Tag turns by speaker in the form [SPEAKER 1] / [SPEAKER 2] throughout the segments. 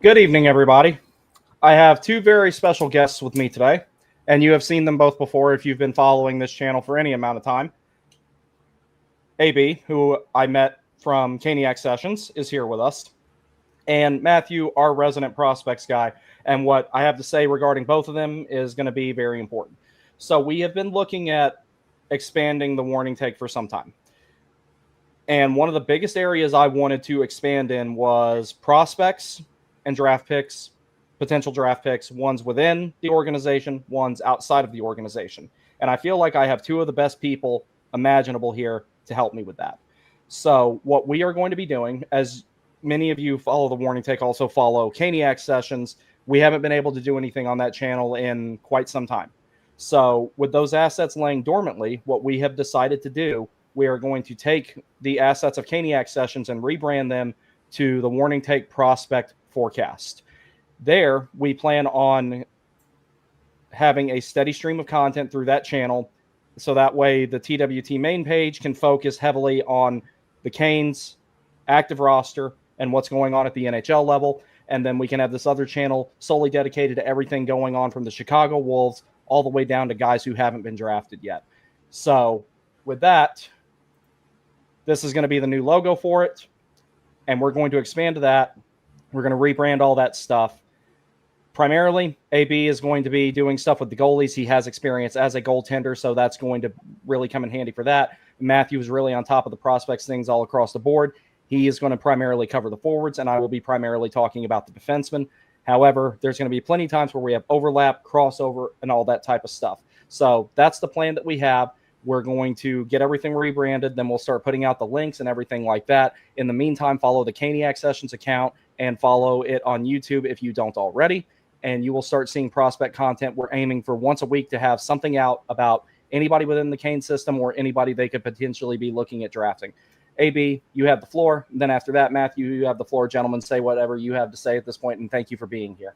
[SPEAKER 1] Good evening, everybody. I have two very special guests with me today, and you have seen them both before if you've been following this channel for any amount of time. AB, who I met from Caniac Sessions, is here with us, and Matthew, our resident prospects guy. And what I have to say regarding both of them is going to be very important. So we have been looking at expanding the warning take for some time. And one of the biggest areas I wanted to expand in was prospects and draft picks, potential draft picks, ones within the organization, ones outside of the organization. And I feel like I have two of the best people imaginable here to help me with that. So, what we are going to be doing, as many of you follow the Warning Take, also follow Caniac Sessions, we haven't been able to do anything on that channel in quite some time. So, with those assets laying dormantly, what we have decided to do, we are going to take the assets of Caniac Sessions and rebrand them to the Warning Take Prospect Forecast. There, we plan on having a steady stream of content through that channel. So that way, the TWT main page can focus heavily on the Canes active roster and what's going on at the NHL level. And then we can have this other channel solely dedicated to everything going on from the Chicago Wolves all the way down to guys who haven't been drafted yet. So with that, this is going to be the new logo for it. And we're going to expand to that. We're going to rebrand all that stuff. Primarily, AB is going to be doing stuff with the goalies. He has experience as a goaltender, so that's going to really come in handy for that. Matthew is really on top of the prospects things all across the board. He is going to primarily cover the forwards, and I will be primarily talking about the defensemen. However, there's going to be plenty of times where we have overlap, crossover, and all that type of stuff. So that's the plan that we have. We're going to get everything rebranded. Then we'll start putting out the links and everything like that. In the meantime, follow the Caniac Sessions account and follow it on YouTube if you don't already. And you will start seeing prospect content. We're aiming for once a week to have something out about anybody within the Cane system or anybody they could potentially be looking at drafting. AB, you have the floor. Then after that, Matthew, you have the floor. Gentlemen, say whatever you have to say at this point, and thank you for being here.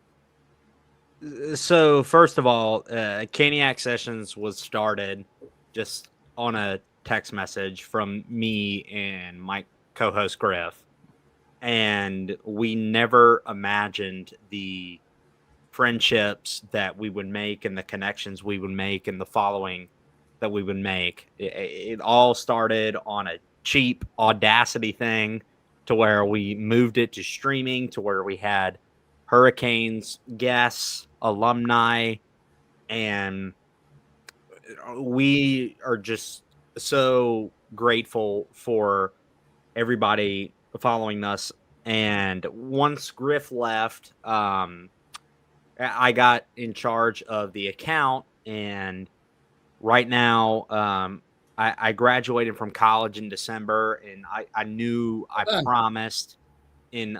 [SPEAKER 2] So first of all, Caniac Sessions was started just on a text message from me and my co-host Griff, and we never imagined the friendships that we would make and the connections we would make and the following that we would make. It all started on a cheap Audacity thing to where we moved it to streaming, to where we had Hurricanes guests, alumni, and we are just so grateful for everybody following us. And once Griff left, I got in charge of the account, and right now I graduated from college in December, and I knew I promised in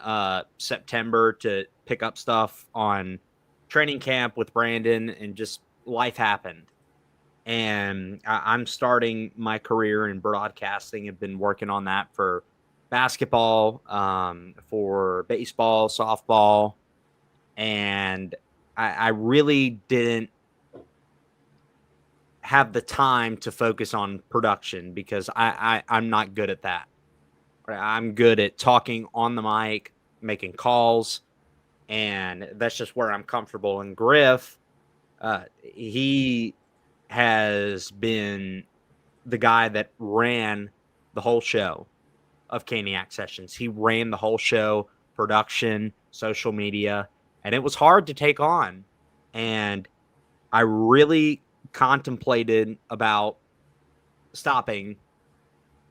[SPEAKER 2] September to pick up stuff on training camp with Brandon, and just life happened. And I'm starting my career in broadcasting. I've been working on that for basketball, for baseball, softball, and I really didn't have the time to focus on production because I'm not good at that. I'm good at talking on the mic, making calls, and that's just where I'm comfortable. And Griff, he has been the guy that ran the whole show of Caniac Sessions. He ran the whole show, production, social media, and it was hard to take on. And I really contemplated about stopping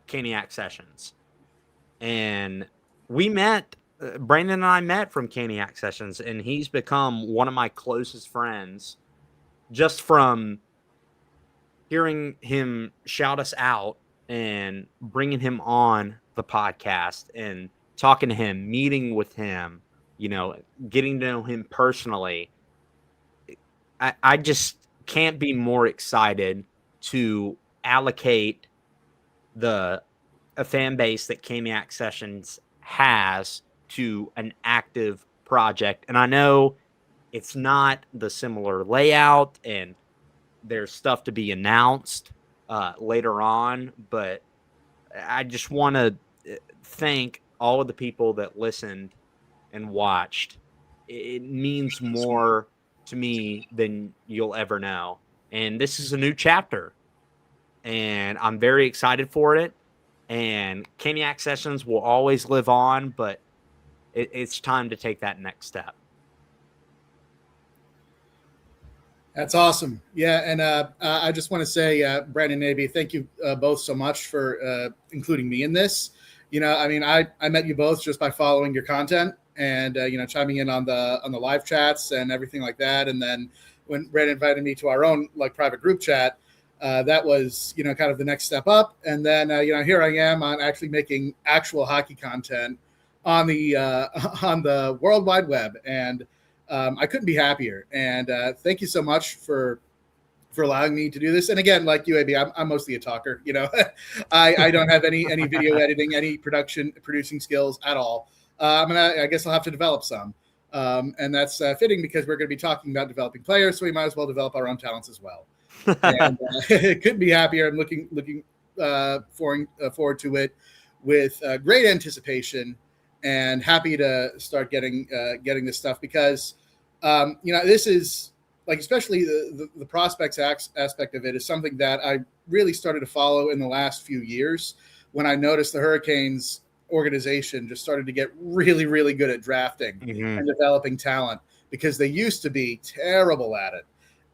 [SPEAKER 2] Caniac Sessions. And we met, Brandon and I met from Caniac Sessions, and he's become one of my closest friends just from hearing him shout us out and bringing him on the podcast and talking to him, meeting with him, getting to know him personally. I just can't be more excited to allocate a fan base that Caniac Sessions has to an active project. And I know it's not the similar layout, and there's stuff to be announced later on, but I just want to thank all of the people that listened and watched it means more to me than you'll ever know. And this is a new chapter, and I'm very excited for it. And Caniac Sessions will always live on, but it's time to take that next step.
[SPEAKER 3] That's awesome. Yeah, and I just want to say, Brandon Navy, thank you both so much for including me in this. You know, I mean, I met you both just by following your content and you know, chiming in on the live chats and everything like that. And then when Brandon invited me to our own like private group chat, that was, you know, kind of the next step up. And then you know, here I am on actually making actual hockey content on the World Wide Web, and I couldn't be happier. And thank you so much for allowing me to do this. And again, like you, AB, I'm mostly a talker. You know, I don't have any video editing, any producing skills at all. I guess I'll have to develop some. And that's fitting because we're going to be talking about developing players, so we might as well develop our own talents as well. And couldn't be happier. I'm looking forward to it with great anticipation, and happy to start getting this stuff because you know, this is like, especially the prospects aspect of it is something that I really started to follow in the last few years when I noticed the Hurricanes organization just started to get really, really good at drafting and developing talent, because they used to be terrible at it.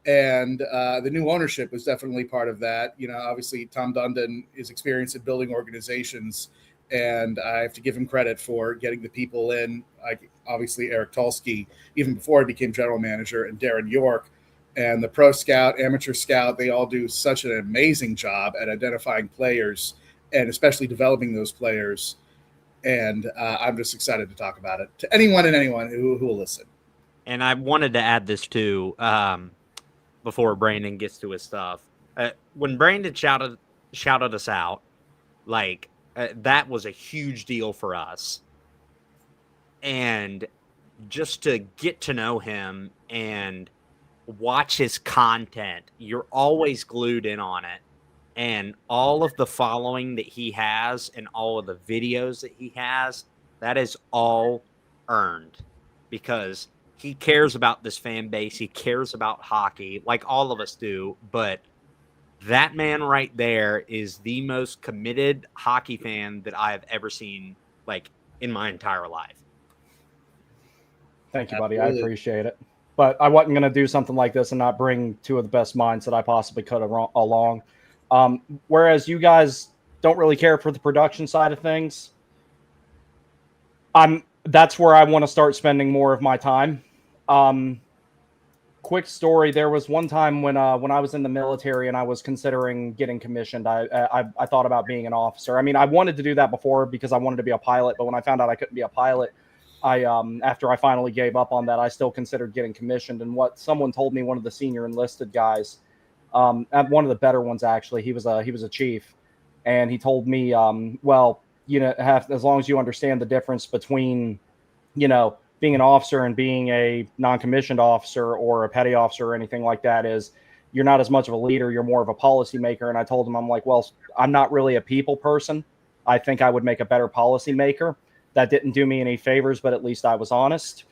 [SPEAKER 3] And the new ownership was definitely part of that. You know, obviously Tom Dundon is experienced in building organizations, and I have to give him credit for getting the people in, like obviously Eric Tulsky, even before he became general manager, and Darren York, and the pro scout, amateur scout. They all do such an amazing job at identifying players and especially developing those players. And I'm just excited to talk about it to anyone who will listen.
[SPEAKER 2] And I wanted to add this too, before Brandon gets to his stuff. When Brandon shouted us out, like, that was a huge deal for us. And just to get to know him and watch his content, you're always glued in on it. And all of the following that he has and all of the videos that he has, that is all earned because he cares about this fan base. He cares about hockey like all of us do, but that man right there is the most committed hockey fan that I have ever seen, like, in my entire life.
[SPEAKER 1] Thank you, buddy. Absolutely. I appreciate it. But I wasn't going to do something like this and not bring two of the best minds that I possibly could along. Whereas you guys don't really care for the production side of things, that's where I want to start spending more of my time. Quick story. There was one time when I was in the military and I was considering getting commissioned. I thought about being an officer. I mean, I wanted to do that before because I wanted to be a pilot, but when I found out I couldn't be a pilot, after I finally gave up on that, I still considered getting commissioned. And what someone told me, one of the senior enlisted guys, one of the better ones actually, he was a chief, and he told me, well, you know, as long as you understand the difference between, you know, being an officer and being a non-commissioned officer or a petty officer or anything like that, is you're not as much of a leader, you're more of a policy maker. And I told him, I'm like, well, I'm not really a people person. I think I would make a better policy maker. That didn't do me any favors, but at least I was honest.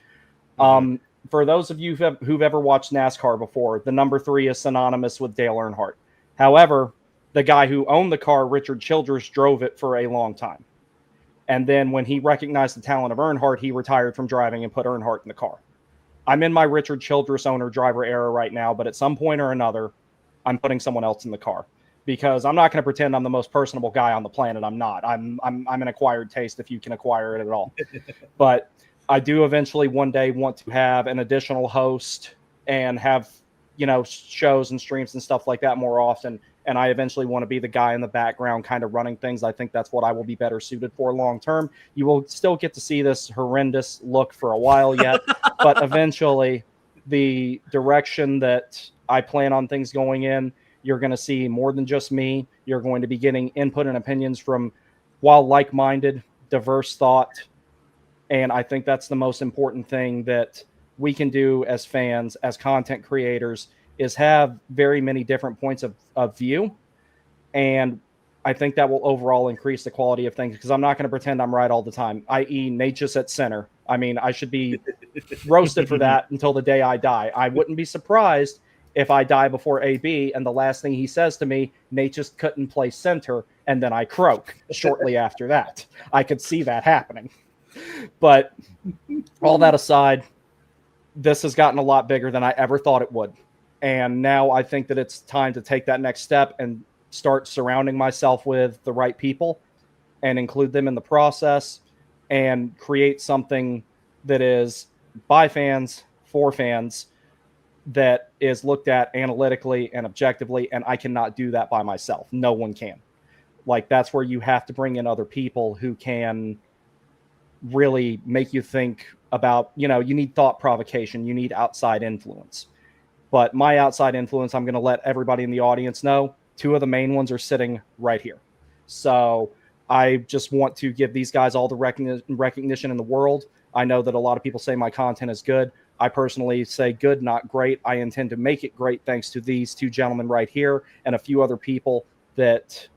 [SPEAKER 1] Mm-hmm. For those of you who've ever watched NASCAR before, the number 3 is synonymous with Dale Earnhardt. However, the guy who owned the car, Richard Childress, drove it for a long time. And then when he recognized the talent of Earnhardt, he retired from driving and put Earnhardt in the car. I'm in my Richard Childress owner-driver era right now, but at some point or another, I'm putting someone else in the car. Because I'm not going to pretend I'm the most personable guy on the planet. I'm not. I'm an acquired taste if you can acquire it at all. But I do eventually one day want to have an additional host and have, you know, shows and streams and stuff like that more often. And I eventually want to be the guy in the background kind of running things. I think that's what I will be better suited for long term. You will still get to see this horrendous look for a while yet, but eventually the direction that I plan on things going in, you're going to see more than just me. You're going to be getting input and opinions from, while like-minded, diverse thought. And I think that's the most important thing that we can do as fans, as content creators, is have very many different points of view. And I think that will overall increase the quality of things, because I'm not going to pretend I'm right all the time, i.e. Nature's at center. I mean, I should be roasted for that until the day I die. I wouldn't be surprised if I die before AB and the last thing he says to me, Nate just couldn't play center, and then I croak shortly after that. I could see that happening. But all that aside, this has gotten a lot bigger than I ever thought it would. And now I think that it's time to take that next step and start surrounding myself with the right people and include them in the process and create something that is by fans, for fans, that is looked at analytically and objectively. And I cannot do that by myself. No one can. Like, that's where you have to bring in other people who can really make you think about, you need thought provocation, you need outside influence. But my outside influence, I'm going to let everybody in the audience know, 2 of the main ones are sitting right here. So I just want to give these guys all the recognition in the world. I know that a lot of people say my content is good. I personally say good, not great. I intend to make it great thanks to these 2 gentlemen right here and a few other people that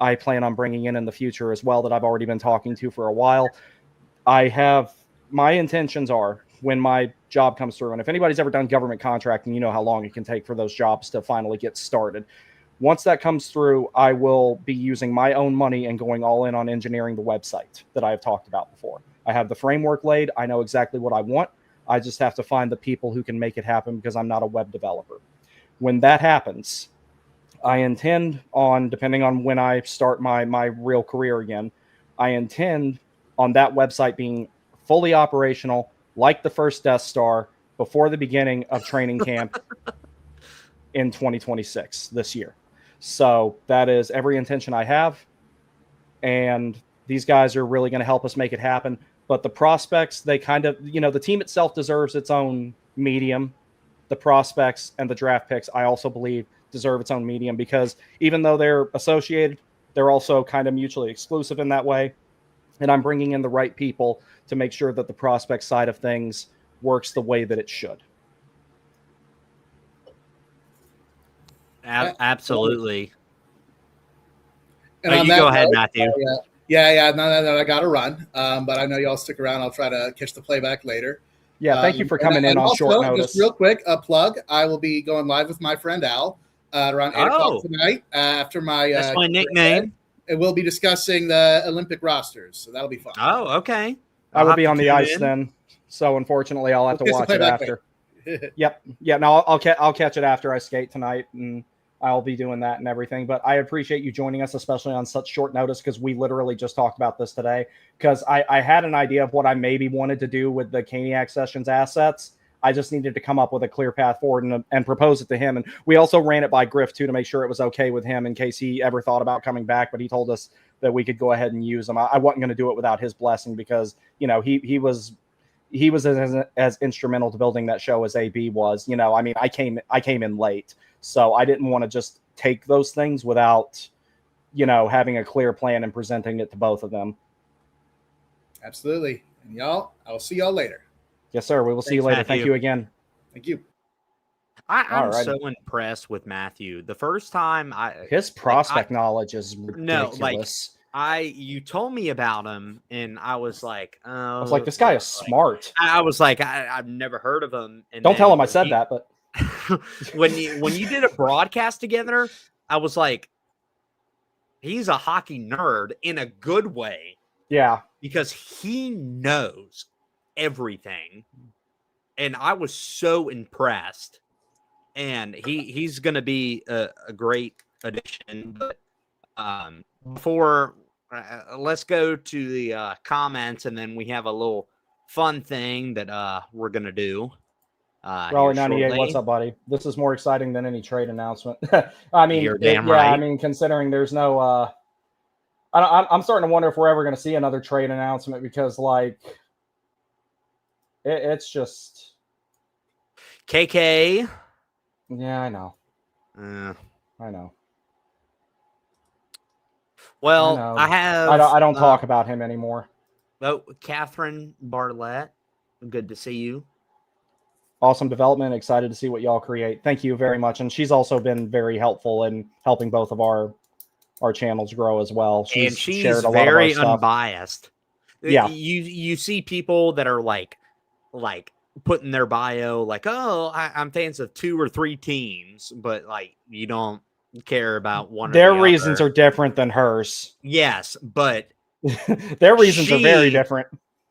[SPEAKER 1] I plan on bringing in the future as well that I've already been talking to for a while. My intentions are, when my job comes through, and if anybody's ever done government contracting, you know how long it can take for those jobs to finally get started. Once that comes through, I will be using my own money and going all in on engineering the website that I have talked about before. I have the framework laid. I know exactly what I want. I just have to find the people who can make it happen because I'm not a web developer. When that happens, I intend on, depending on when I start my real career again, I intend on that website being fully operational, like the first Death Star, before the beginning of training camp in 2026, this year. So that is every intention I have. And these guys are really going to help us make it happen. But the prospects, they kind of, the team itself deserves its own medium. The prospects and the draft picks, I also believe, deserve its own medium, because even though they're associated, they're also kind of mutually exclusive in that way. And I'm bringing in the right people to make sure that the prospect side of things works the way that it should.
[SPEAKER 2] Absolutely.
[SPEAKER 3] And
[SPEAKER 2] you go ahead, Matthew.
[SPEAKER 3] Yeah. No, I got to run. But I know y'all stick around. I'll try to catch the playback later.
[SPEAKER 1] Yeah, thank you for coming in on
[SPEAKER 3] also,
[SPEAKER 1] short notice.
[SPEAKER 3] Just real quick, a plug. I will be going live with my friend Al around 8 o'clock tonight after my...
[SPEAKER 2] That's my nickname.
[SPEAKER 3] And we'll be discussing the Olympic rosters, so that'll be fun.
[SPEAKER 2] Oh, okay.
[SPEAKER 1] I will be on the ice then, so unfortunately I'll have to watch it after. Yep. Yeah, no, I'll catch it after I skate tonight, and I'll be doing that and everything. But I appreciate you joining us, especially on such short notice, because we literally just talked about this today. Because I had an idea of what I maybe wanted to do with the Caniac Sessions assets. I just needed to come up with a clear path forward and propose it to him. And we also ran it by Griff, too, to make sure it was okay with him in case he ever thought about coming back. But he told us that we could go ahead and use them. I wasn't going to do it without his blessing because, he was as instrumental to building that show as AB was. I came in late. So I didn't want to just take those things without, having a clear plan and presenting it to both of them.
[SPEAKER 3] Absolutely. And y'all, I'll see y'all later.
[SPEAKER 1] Yes, sir. We will see you later.
[SPEAKER 2] Matthew.
[SPEAKER 1] Thank you again.
[SPEAKER 3] Thank you.
[SPEAKER 2] I'm so impressed with Matthew. The first time
[SPEAKER 1] his prospect knowledge is ridiculous.
[SPEAKER 2] You told me about him, and I was like, oh,
[SPEAKER 1] I was like, this guy is smart.
[SPEAKER 2] I was like, I've never heard of him. And
[SPEAKER 1] don't tell him I said that, but
[SPEAKER 2] when you did a broadcast together, I was like, he's a hockey nerd in a good way.
[SPEAKER 1] Yeah, because
[SPEAKER 2] he knows everything, and I was so impressed. And he's going to be a great addition. But before, let's go to the comments, and then we have a little fun thing that we're going to do.
[SPEAKER 1] Raleigh 98, what's up, buddy? This is more exciting than any trade announcement. I mean,
[SPEAKER 2] you're damn right.
[SPEAKER 1] I mean, considering there's no, I'm starting to wonder if we're ever going to see another trade announcement because, it's just
[SPEAKER 2] KK.
[SPEAKER 1] Yeah, I know.
[SPEAKER 2] I
[SPEAKER 1] know.
[SPEAKER 2] Well, I
[SPEAKER 1] don't talk about him anymore.
[SPEAKER 2] Oh, Catherine Bartlett, good to see you.
[SPEAKER 1] Awesome development. Excited to see what y'all create. Thank you very much. And she's also been very helpful in helping both of our channels grow as well.
[SPEAKER 2] She's
[SPEAKER 1] shared a
[SPEAKER 2] very
[SPEAKER 1] lot of our
[SPEAKER 2] unbiased.
[SPEAKER 1] Yeah.
[SPEAKER 2] You see people that are like put in their bio like, "Oh, I'm fans of 2 or 3 teams," but like you don't care about one or
[SPEAKER 1] Their
[SPEAKER 2] the
[SPEAKER 1] reasons
[SPEAKER 2] other.
[SPEAKER 1] are different than hers.
[SPEAKER 2] Yes, but
[SPEAKER 1] Their reasons are very
[SPEAKER 2] she
[SPEAKER 1] different.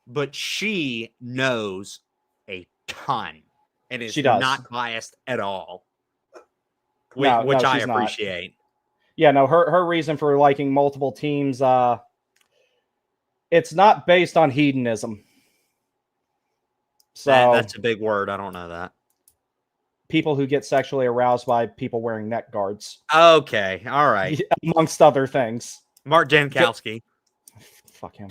[SPEAKER 2] but she knows a ton and is
[SPEAKER 1] She does.
[SPEAKER 2] not biased at all,
[SPEAKER 1] No,
[SPEAKER 2] which I
[SPEAKER 1] she's not.
[SPEAKER 2] appreciate.
[SPEAKER 1] Yeah, no, her reason for liking multiple teams, it's not based on hedonism. So
[SPEAKER 2] That's a big word. I don't know that.
[SPEAKER 1] people who get sexually aroused by people wearing neck guards,
[SPEAKER 2] Okay, all right.
[SPEAKER 1] amongst other things.
[SPEAKER 2] Mark Jankowski.
[SPEAKER 1] Fuck him.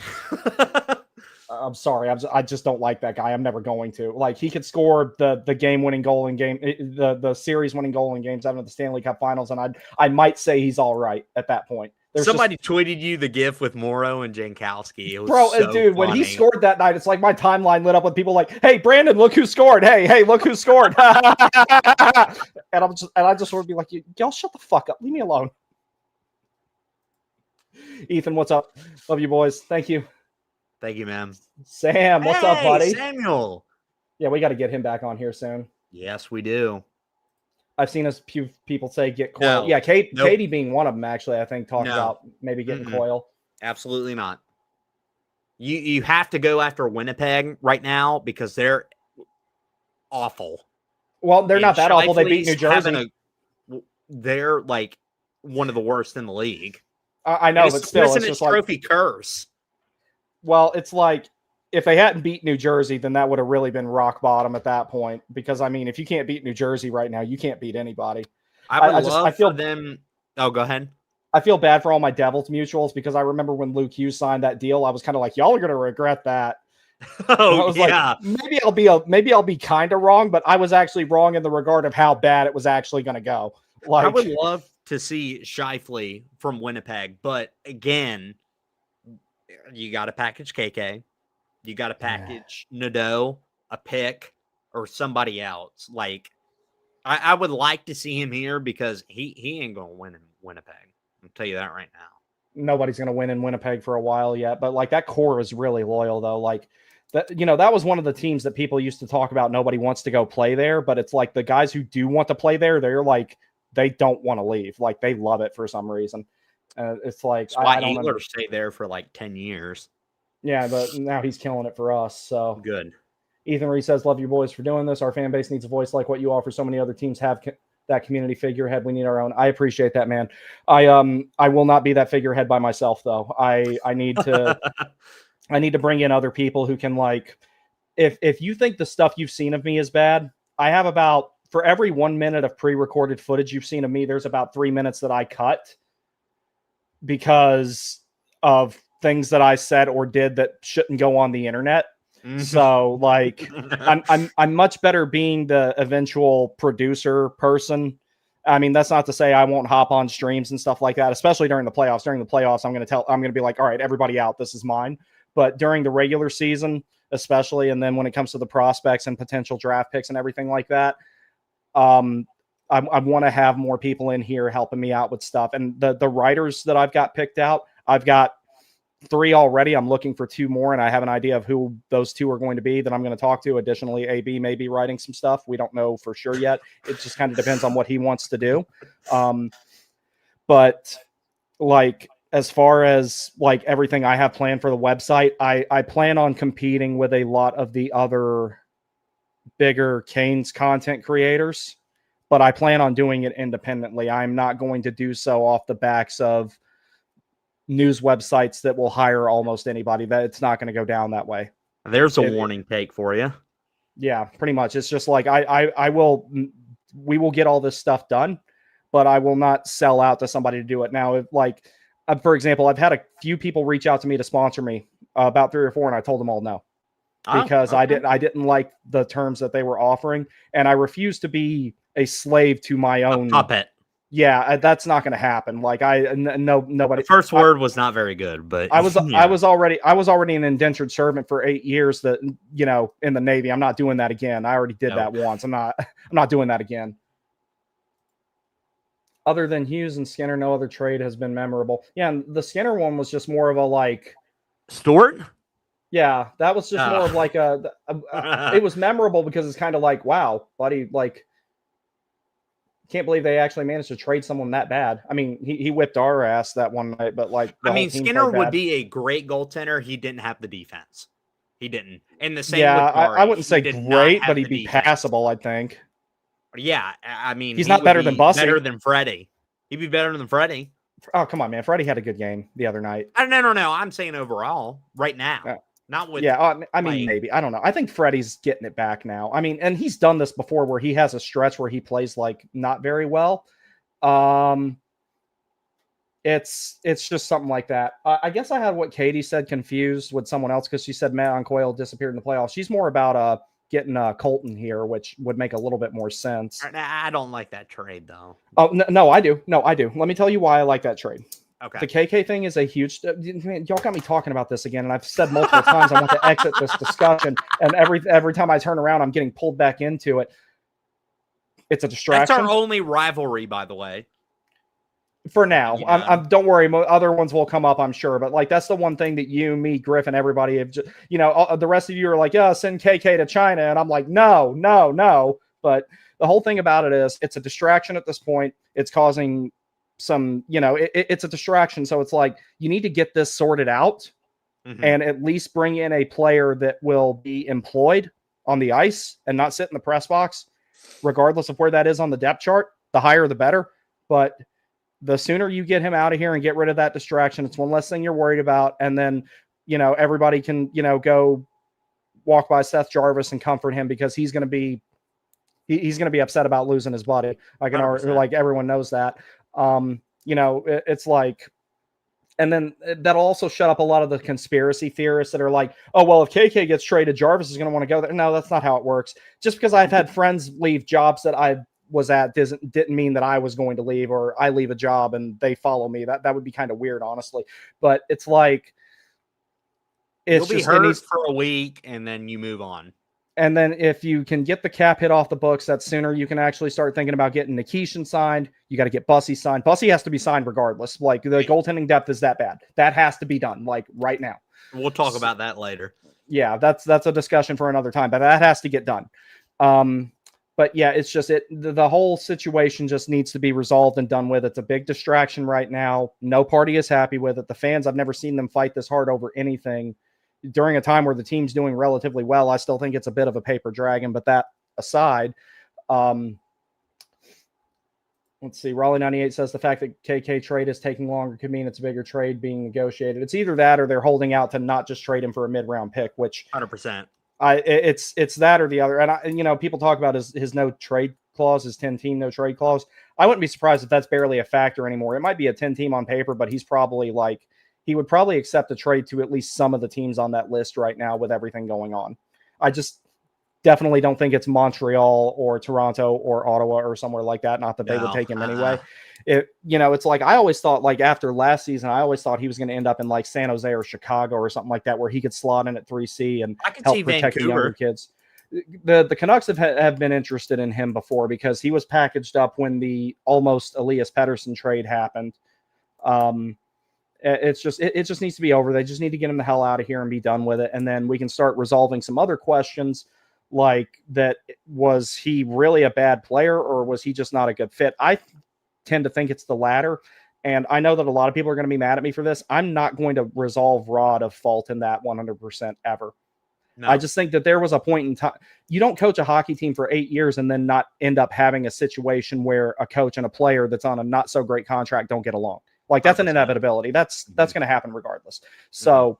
[SPEAKER 1] I'm sorry. I just don't like that guy. I'm never going to. Like, he could score the game-winning goal in the series-winning goal in Game 7 of the Stanley Cup Finals, and I might say he's all right at that point.
[SPEAKER 2] Somebody tweeted you the gif with Morrow and Jankowski. It was
[SPEAKER 1] Bro,
[SPEAKER 2] so
[SPEAKER 1] dude, when he
[SPEAKER 2] funny.
[SPEAKER 1] scored that night, it's like my timeline lit up with people like, "Hey, Brandon, look who scored! Hey, look who scored!" and I just sort of be like, "Y'all shut the fuck up. Leave me alone." Ethan, what's up? Love you, boys. Thank you.
[SPEAKER 2] Thank you, man.
[SPEAKER 1] Sam, what's up, buddy?
[SPEAKER 2] Samuel.
[SPEAKER 1] Yeah, we got to get him back on here soon.
[SPEAKER 2] Yes, we do.
[SPEAKER 1] I've seen a few people say get Coyle.
[SPEAKER 2] No.
[SPEAKER 1] Yeah,
[SPEAKER 2] Nope.
[SPEAKER 1] Katie being one of them, actually, I think, talked
[SPEAKER 2] No.
[SPEAKER 1] about maybe getting Coyle.
[SPEAKER 2] Absolutely not. You have to go after Winnipeg right now because they're awful.
[SPEAKER 1] Well, they're
[SPEAKER 2] And
[SPEAKER 1] not that awful. They beat
[SPEAKER 2] Scheifele's
[SPEAKER 1] New Jersey.
[SPEAKER 2] they're like one of the worst in the league.
[SPEAKER 1] I know, but still, it's just like,
[SPEAKER 2] trophy curse.
[SPEAKER 1] well, it's like if they hadn't beat New Jersey, then that would have really been rock bottom at that point. Because I mean, if you can't beat New Jersey right now, you can't beat anybody.
[SPEAKER 2] I feel
[SPEAKER 1] for
[SPEAKER 2] them. Oh, go ahead.
[SPEAKER 1] I feel bad for all my Devils mutuals because I remember when Luke Hughes signed that deal, I was kind of like, y'all are gonna regret that.
[SPEAKER 2] Oh,
[SPEAKER 1] I was
[SPEAKER 2] yeah.
[SPEAKER 1] like, maybe I'll be kind of wrong, but I was actually wrong in the regard of how bad it was actually going to go. Like,
[SPEAKER 2] I would love to see Scheifele from Winnipeg, but again, you got to package KK, you got to package Nadeau, a pick, or somebody else. Like, I would like to see him here because he ain't going to win in Winnipeg. I'll tell you that right now.
[SPEAKER 1] Nobody's going to win in Winnipeg for a while yet, but like that core is really loyal though. Like that, that was one of the teams that people used to talk about. Nobody wants to go play there, but it's like the guys who do want to play there, they're like, they don't want to leave. Like they love it for some reason. It's like,
[SPEAKER 2] That's why
[SPEAKER 1] I don't
[SPEAKER 2] Ehlers stayed there for like 10 years.
[SPEAKER 1] Yeah, but now he's killing it for us. So
[SPEAKER 2] Good.
[SPEAKER 1] Ethan Reese says, love you boys for doing this. Our fan base needs a voice like what you offer. So many other teams have that community figurehead. We need our own. I appreciate that, man. I will not be that figurehead by myself though. I need to I need to bring in other people who can, like, if you think the stuff you've seen of me is bad, I have about, for every 1 minute of pre-recorded footage you've seen of me, there's about 3 minutes that I cut because of things that I said or did that shouldn't go on the internet. So like I'm much better being the eventual producer person. I mean, that's not to say I won't hop on streams and stuff like that, especially during the playoffs. During the playoffs, I'm going to be like, all right, everybody out, this is mine. But during the regular season, especially, and then when it comes to the prospects and potential draft picks and everything like that, I want to have more people in here helping me out with stuff. And the writers that I've got picked out, I've got 3 already. I'm looking for 2 more, and I have an idea of who those 2 are going to be that I'm going to talk to. Additionally, AB may be writing some stuff. We don't know for sure yet. It just kind of depends on what he wants to do. But like, as far as like everything I have planned for the website, I plan on competing with a lot of the other bigger Canes content creators, but I plan on doing it independently. I'm not going to do so off the backs of news websites that will hire almost anybody. That it's not going to go down that way.
[SPEAKER 2] There's a warning take for you.
[SPEAKER 1] Yeah, pretty much. It's just like we will get all this stuff done, but I will not sell out to somebody to do it. Now, if like, for example, I've had a few people reach out to me to sponsor me, about 3 or 4, and I told them all no, because I didn't like the terms that they were offering, and I refused to be a slave to my own
[SPEAKER 2] puppet.
[SPEAKER 1] Yeah, that's not going to happen. Like nobody.
[SPEAKER 2] The first word was not very good, but
[SPEAKER 1] I was already an indentured servant for 8 years. That in the Navy. I'm not doing that again. I already did that once. I'm not doing that again. Other than Hughes and Skinner, no other trade has been memorable. Yeah, and the Skinner one was just more of a like
[SPEAKER 2] Stewart.
[SPEAKER 1] Yeah, that was just more of like it was memorable because it's kind of like, wow, buddy, like, can't believe they actually managed to trade someone that bad. I mean, he whipped our ass that one night, but like the
[SPEAKER 2] I
[SPEAKER 1] whole
[SPEAKER 2] mean,
[SPEAKER 1] team
[SPEAKER 2] Skinner
[SPEAKER 1] played
[SPEAKER 2] would
[SPEAKER 1] bad.
[SPEAKER 2] be a great goaltender. He didn't have the defense. He didn't. And the same
[SPEAKER 1] Yeah,
[SPEAKER 2] with Murray.
[SPEAKER 1] I wouldn't say
[SPEAKER 2] He did not
[SPEAKER 1] great,
[SPEAKER 2] have
[SPEAKER 1] but he'd
[SPEAKER 2] the
[SPEAKER 1] be
[SPEAKER 2] defense.
[SPEAKER 1] passable, I think.
[SPEAKER 2] Yeah, I mean,
[SPEAKER 1] He's
[SPEAKER 2] he
[SPEAKER 1] not
[SPEAKER 2] would
[SPEAKER 1] better than
[SPEAKER 2] be
[SPEAKER 1] Bussy.
[SPEAKER 2] better than Freddie. He'd be better than Freddie.
[SPEAKER 1] Oh, come on, man. Freddie had a good game the other night.
[SPEAKER 2] No. I'm saying overall, right now. Not with.
[SPEAKER 1] Yeah, I mean,
[SPEAKER 2] like,
[SPEAKER 1] maybe. I don't know. I think Freddie's getting it back now. I mean, and he's done this before where he has a stretch where he plays like not very well. It's just something like that. I guess I had what Katie said confused with someone else because she said Matt Coyle disappeared in the playoffs. She's more about getting Colton here, which would make a little bit more sense.
[SPEAKER 2] I don't like that trade though.
[SPEAKER 1] Oh no, I do. No, I do. Let me tell you why I like that trade.
[SPEAKER 2] Okay.
[SPEAKER 1] The KK thing is a huge. Man, y'all got me talking about this again, and I've said multiple times I want to exit this discussion, and every time I turn around, I'm getting pulled back into it. It's a distraction.
[SPEAKER 2] That's our only rivalry, by the way.
[SPEAKER 1] For now.
[SPEAKER 2] Yeah.
[SPEAKER 1] Don't worry, other ones will come up, I'm sure. But like that's the one thing that you, me, Griffin, everybody have. Just, the rest of you are like, yeah, send KK to China, and I'm like, no. But the whole thing about it is, it's a distraction at this point. It's causing some, it's a distraction. So it's like you need to get this sorted out, and at least bring in a player that will be employed on the ice and not sit in the press box, regardless of where that is on the depth chart. The higher, the better. But the sooner you get him out of here and get rid of that distraction, it's one less thing you're worried about. And then, everybody can, go walk by Seth Jarvis and comfort him because he's going to be upset about losing his buddy. Like everyone knows that. It's like, and then that'll also shut up a lot of the conspiracy theorists that are like, oh, well, if KK gets traded, Jarvis is going to want to go there. No, that's not how it works. Just because I've had friends leave jobs that I was at didn't mean that I was going to leave, or I leave a job and they follow me. That would be kind of weird, honestly. But it's like,
[SPEAKER 2] you'll be hurt for a week and then you move on.
[SPEAKER 1] And then if you can get the cap hit off the books, that sooner you can actually start thinking about getting Nikishin signed. You got to get Bussy signed. Bussy has to be signed regardless. Like the goaltending depth is that bad. That has to be done like right now.
[SPEAKER 2] We'll talk about that later.
[SPEAKER 1] Yeah, that's a discussion for another time, but that has to get done. But yeah, it's just the whole situation just needs to be resolved and done with. It's a big distraction right now. No party is happy with it. The fans, I've never seen them fight this hard over anything during a time where the team's doing relatively well. I still think it's a bit of a paper dragon, but that aside, let's see. Raleigh 98 says the fact that KK trade is taking longer could mean it's a bigger trade being negotiated. It's either that or they're holding out to not just trade him for a mid-round pick, which
[SPEAKER 2] 100%.
[SPEAKER 1] It's that or the other. And people talk about his no trade clause, his 10-team no trade clause. I wouldn't be surprised if that's barely a factor anymore. It might be a 10-team on paper, but he's probably he would probably accept a trade to at least some of the teams on that list right now with everything going on. I just definitely don't think it's Montreal or Toronto or Ottawa or somewhere like that. Not that they would take him anyway. It's like, I always thought after last season, I always thought he was going to end up in San Jose or Chicago or something like that, where he could slot in at 3C and help protect the younger kids. The Canucks have been interested in him before because he was packaged up when the almost Elias Pettersson trade happened. It just needs to be over. They just need to get him the hell out of here and be done with it. And then we can start resolving some other questions like that. Was he really a bad player or was he just not a good fit? I tend to think it's the latter. And I know that a lot of people are going to be mad at me for this. I'm not going to resolve Rod of fault in that 100% ever. No. I just think that there was a point in time. You don't coach a hockey team for 8 years and then not end up having a situation where a coach and a player that's on a not so great contract don't get along. That's 100%. An inevitability. That's going to happen regardless. So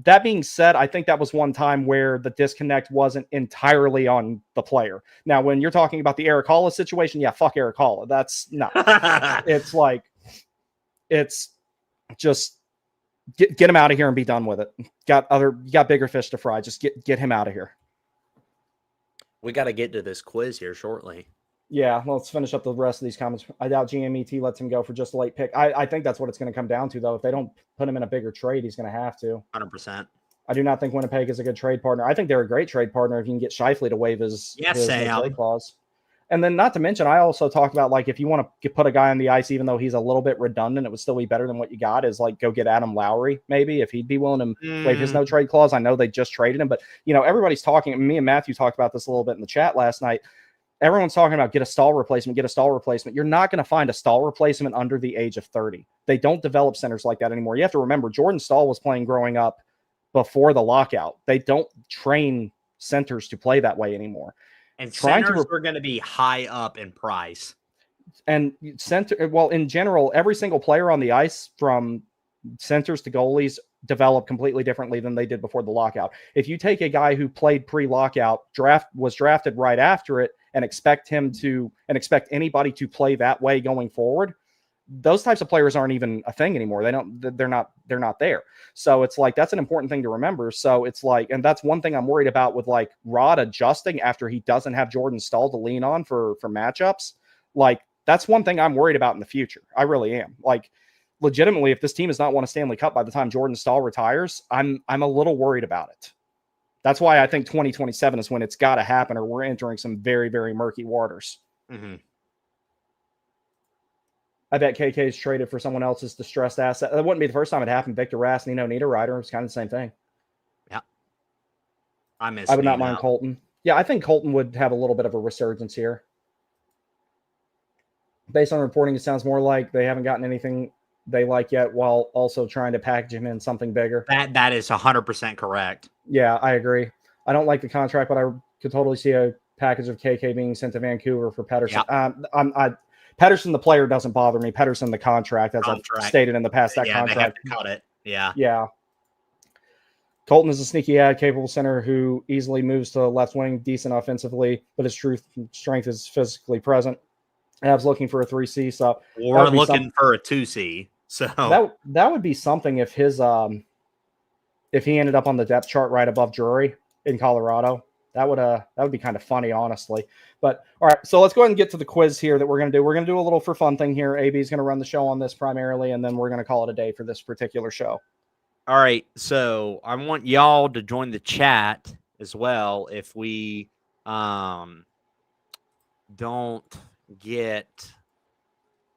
[SPEAKER 1] that being said, I think that was one time where the disconnect wasn't entirely on the player. Now, when you're talking about the Eric Halla situation, yeah, fuck Eric Halla. That's not. It's just get him out of here and be done with it. You got bigger fish to fry. Just get him out of here.
[SPEAKER 2] We got to get to this quiz here shortly.
[SPEAKER 1] Yeah, well, let's finish up the rest of these comments. I doubt GMET lets him go for just a late pick. I think that's what it's going to come down to, though. If they don't put him in a bigger trade, he's going to have to.
[SPEAKER 2] 100%.
[SPEAKER 1] I do not think Winnipeg is a good trade partner. I think they're a great trade partner if you can get Scheifele to waive his trade clause. And then not to mention, I also talked about like if you want to put a guy on the ice, even though he's a little bit redundant, it would still be better than what you got. Is like go get Adam Lowry maybe if he'd be willing to waive his no trade clause. I know they just traded him, but everybody's talking. Me and Matthew talked about this a little bit in the chat last night. Everyone's talking about get a stall replacement. You're not going to find a stall replacement under the age of 30. They don't develop centers like that anymore. You have to remember Jordan Staal was playing growing up before the lockout. They don't train centers to play that way anymore.
[SPEAKER 2] And centers are going to be high up in price.
[SPEAKER 1] And in general, every single player on the ice from centers to goalies develop completely differently than they did before the lockout. If you take a guy who played pre-lockout, was drafted right after it, and expect anybody to play that way going forward, those types of players aren't even a thing anymore. They're not there. So it's like, that's an important thing to remember. So it's like, and that's one thing I'm worried about with like Rod adjusting after he doesn't have Jordan Staal to lean on for matchups. Like, that's one thing I'm worried about in the future. I really am. Like, legitimately, if this team does not won a Stanley Cup by the time Jordan Staal retires, I'm a little worried about it. That's why I think 2027 is when it's got to happen, or we're entering some very, very murky waters.
[SPEAKER 2] Mm-hmm.
[SPEAKER 1] I bet KK is traded for someone else's distressed asset. That wouldn't be the first time it happened. Victor Rask, Nino Niederreiter, it was kind of the same thing.
[SPEAKER 2] Yeah. I
[SPEAKER 1] would not mind Colton. Yeah, I think Colton would have a little bit of a resurgence here. Based on reporting, it sounds more like they haven't gotten anything they like yet, while also trying to package him in something bigger.
[SPEAKER 2] That is 100% correct.
[SPEAKER 1] Yeah, I agree. I don't like the contract, but I could totally see a package of KK being sent to Vancouver for Pettersson.
[SPEAKER 2] Yeah.
[SPEAKER 1] Pettersson, the player, doesn't bother me. Pettersson, the contract, as I've stated in the past, that contract.
[SPEAKER 2] They have to cut it. Yeah.
[SPEAKER 1] Yeah. Colton is a sneaky ad, capable center who easily moves to left wing, decent offensively, but his true strength is physically present. Avs looking for a 3C, so
[SPEAKER 2] we're looking for a 2C. So
[SPEAKER 1] that would be something if if he ended up on the depth chart right above Drury in Colorado. That would be kind of funny, honestly. But all right, so let's go ahead and get to the quiz here that we're going to do. We're going to do a little for fun thing here. AB is going to run the show on this primarily, and then we're going to call it a day for this particular show.
[SPEAKER 2] All right, so I want y'all to join the chat as well if we don't get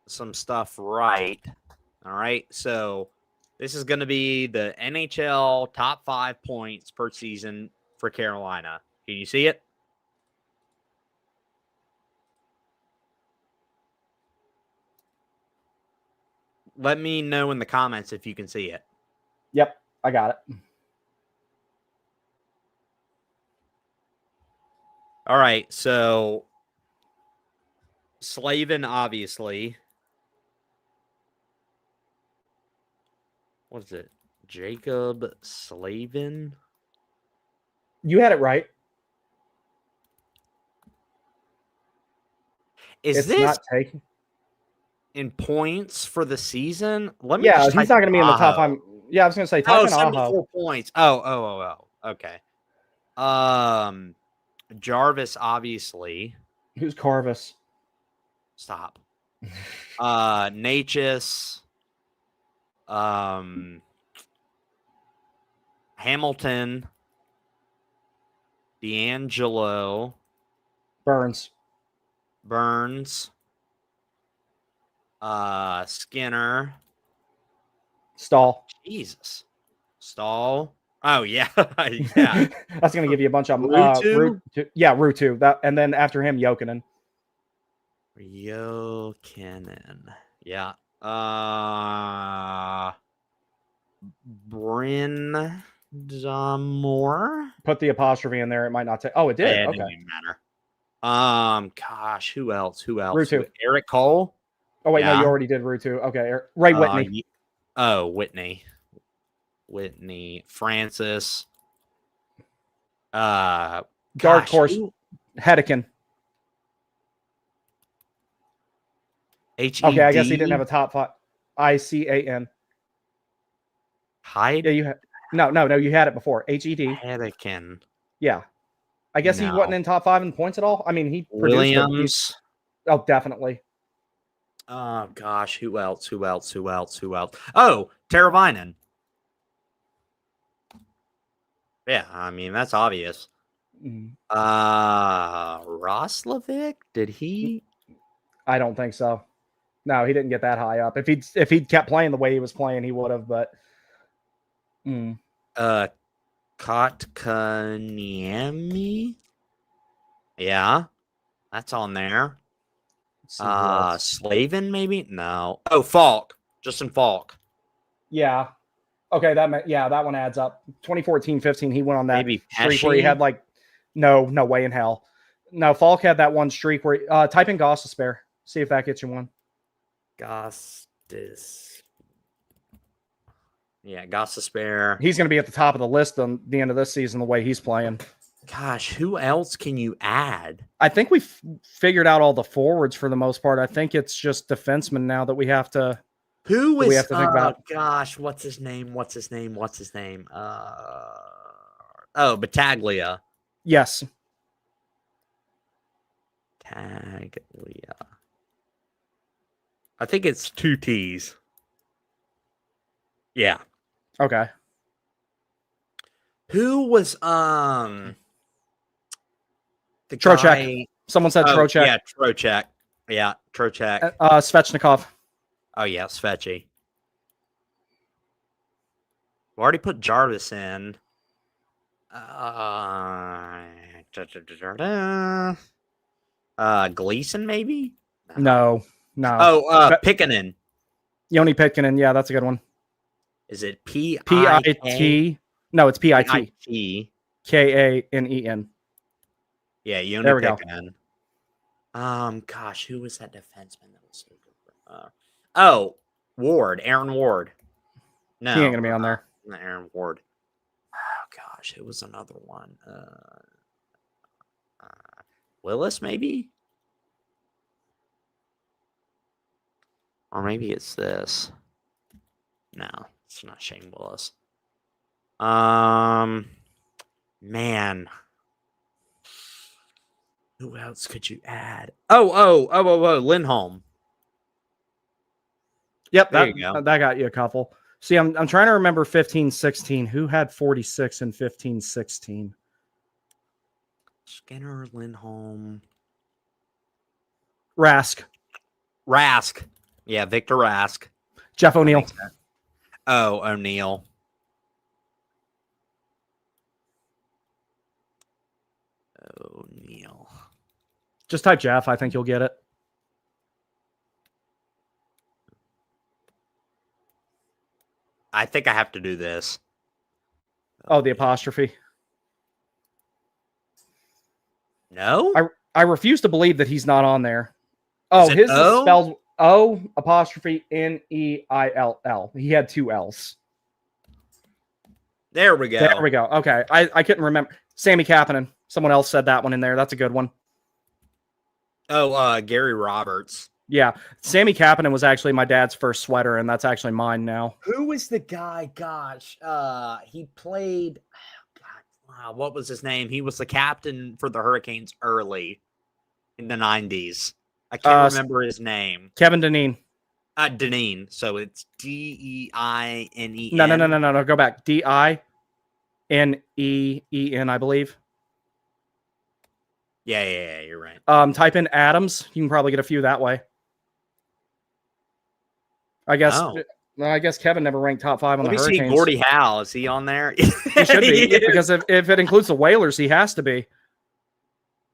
[SPEAKER 2] some stuff right. All right, so this is going to be the NHL top 5 points per season for Carolina. Can you see it? Let me know in the comments if you can see it.
[SPEAKER 1] Yep, I got it.
[SPEAKER 2] All right, so Slavin, obviously. What is it? Jacob Slavin?
[SPEAKER 1] You had it right.
[SPEAKER 2] It's
[SPEAKER 1] this not taken
[SPEAKER 2] in points for the season? Let me.
[SPEAKER 1] Yeah, he's not going to be in the top 5. Yeah, I was going to say type in
[SPEAKER 2] 74 points. Oh. Okay. Jarvis, obviously.
[SPEAKER 1] Who's Carvis?
[SPEAKER 2] Stop. Natchez. Hamilton. D'Angelo.
[SPEAKER 1] Burns.
[SPEAKER 2] Skinner.
[SPEAKER 1] Staal.
[SPEAKER 2] Jesus. Staal. Oh, yeah. Yeah.
[SPEAKER 1] That's going to give you a bunch of
[SPEAKER 2] Ruutu?
[SPEAKER 1] Ruutu. That, and then after him, Jokinen.
[SPEAKER 2] Yeah. Bryn Moore.
[SPEAKER 1] Put the apostrophe in there. It might not take. Oh, it did.
[SPEAKER 2] It
[SPEAKER 1] okay.
[SPEAKER 2] didn't even matter. Gosh, who else?
[SPEAKER 1] Ruutu.
[SPEAKER 2] Eric Cole.
[SPEAKER 1] Oh wait, no, you already did Ruutu. Okay, Ray Whitney.
[SPEAKER 2] Whitney. Francis.
[SPEAKER 1] Dark horse. Hedekin.
[SPEAKER 2] H-E-D?
[SPEAKER 1] Okay, I guess he didn't have a top 5. ICAN.
[SPEAKER 2] Hyde?
[SPEAKER 1] Yeah, you had. No, you had it before. HED.
[SPEAKER 2] Hedekin.
[SPEAKER 1] Yeah. I guess he wasn't in top 5 in points at all. I mean, he
[SPEAKER 2] Williams.
[SPEAKER 1] Oh, definitely.
[SPEAKER 2] Oh gosh, who else? Oh, Teravainen. Yeah, I mean that's obvious. Roslovic? Did he?
[SPEAKER 1] I don't think so. No, he didn't get that high up. If he'd kept playing the way he was playing, he would have. But
[SPEAKER 2] Kotkaniemi? Yeah, that's on there. Slavin, maybe? No. Oh, Falk. Justin Falk.
[SPEAKER 1] Yeah. Okay, that one adds up. 2014-15, he went on that
[SPEAKER 2] Maybe
[SPEAKER 1] streak where he had like no way in hell. No, Falk had that one streak where type in Gostisbehere. See if that gets you one.
[SPEAKER 2] Gostisbehere.
[SPEAKER 1] He's going to be at the top of the list on the end of this season the way he's playing.
[SPEAKER 2] Gosh, who else can you add?
[SPEAKER 1] I think we've figured out all the forwards for the most part. I think it's just defensemen now that we have to.
[SPEAKER 2] Who is?
[SPEAKER 1] We have to think about.
[SPEAKER 2] Gosh, what's his name? Battaglia.
[SPEAKER 1] Yes.
[SPEAKER 2] Taglia. I think it's 2 T's. Yeah.
[SPEAKER 1] Okay.
[SPEAKER 2] Who was the
[SPEAKER 1] Trocheck.
[SPEAKER 2] guy?
[SPEAKER 1] Someone said Trocheck.
[SPEAKER 2] Yeah, Trocheck. Yeah, Trocheck.
[SPEAKER 1] Svechnikov.
[SPEAKER 2] Oh yeah, Svechy. We already put Jarvis in. Gleason, maybe?
[SPEAKER 1] No.
[SPEAKER 2] Oh, Pikkinen.
[SPEAKER 1] Yoni Pitkinen. Yeah, that's a good one.
[SPEAKER 2] Is it P-I-T?
[SPEAKER 1] P-I-T. No, it's P-I-T.
[SPEAKER 2] P-I-T.
[SPEAKER 1] K-A-N-E-N.
[SPEAKER 2] Yeah, Yoni
[SPEAKER 1] There we
[SPEAKER 2] Pikkinen. Gosh, who was that defenseman that was so good? Ward. Aaron Ward. No.
[SPEAKER 1] He ain't going to be on there.
[SPEAKER 2] Not Aaron Ward. Oh, gosh, it was another one. Willis, maybe? Or maybe it's this. No, it's not Shane Willis. Man. Who else could you add? Oh, Lindholm.
[SPEAKER 1] Yep,
[SPEAKER 2] There you go.
[SPEAKER 1] that got you a couple. See, I'm trying to remember 15-16. Who had 46 in 15-16?
[SPEAKER 2] Skinner, Lindholm.
[SPEAKER 1] Rask.
[SPEAKER 2] Yeah, Victor Rask.
[SPEAKER 1] Jeff O'Neill.
[SPEAKER 2] Oh, O'Neill.
[SPEAKER 1] Just type Jeff. I think you'll get it.
[SPEAKER 2] I think I have to do this.
[SPEAKER 1] Oh, the apostrophe.
[SPEAKER 2] No?
[SPEAKER 1] I refuse to believe that he's not on there. Oh, his is spelled O''N''E''I''L''. He had 2 L's.
[SPEAKER 2] There we go.
[SPEAKER 1] Okay. I couldn't remember. Sammy Kapanen. Someone else said that one in there. That's a good one.
[SPEAKER 2] Oh, Gary Roberts.
[SPEAKER 1] Yeah. Sammy Kapanen was actually my dad's first sweater, and that's actually mine now.
[SPEAKER 2] Who was the guy? Gosh. He played... God, what was his name? He was the captain for the Hurricanes early in the 90s. I can't remember his name.
[SPEAKER 1] Kevin Dineen.
[SPEAKER 2] Dineen. So it's D-E-I-N-E-N.
[SPEAKER 1] No. Go back. D-I-N-E-E-N, I believe.
[SPEAKER 2] Yeah, you're right.
[SPEAKER 1] Type in Adams. You can probably get a few that way. I guess Kevin never ranked top 5 on the Hurricanes.
[SPEAKER 2] Let me see Gordie Howe. Is he on there?
[SPEAKER 1] He should be, because if it includes the Whalers, he has to be.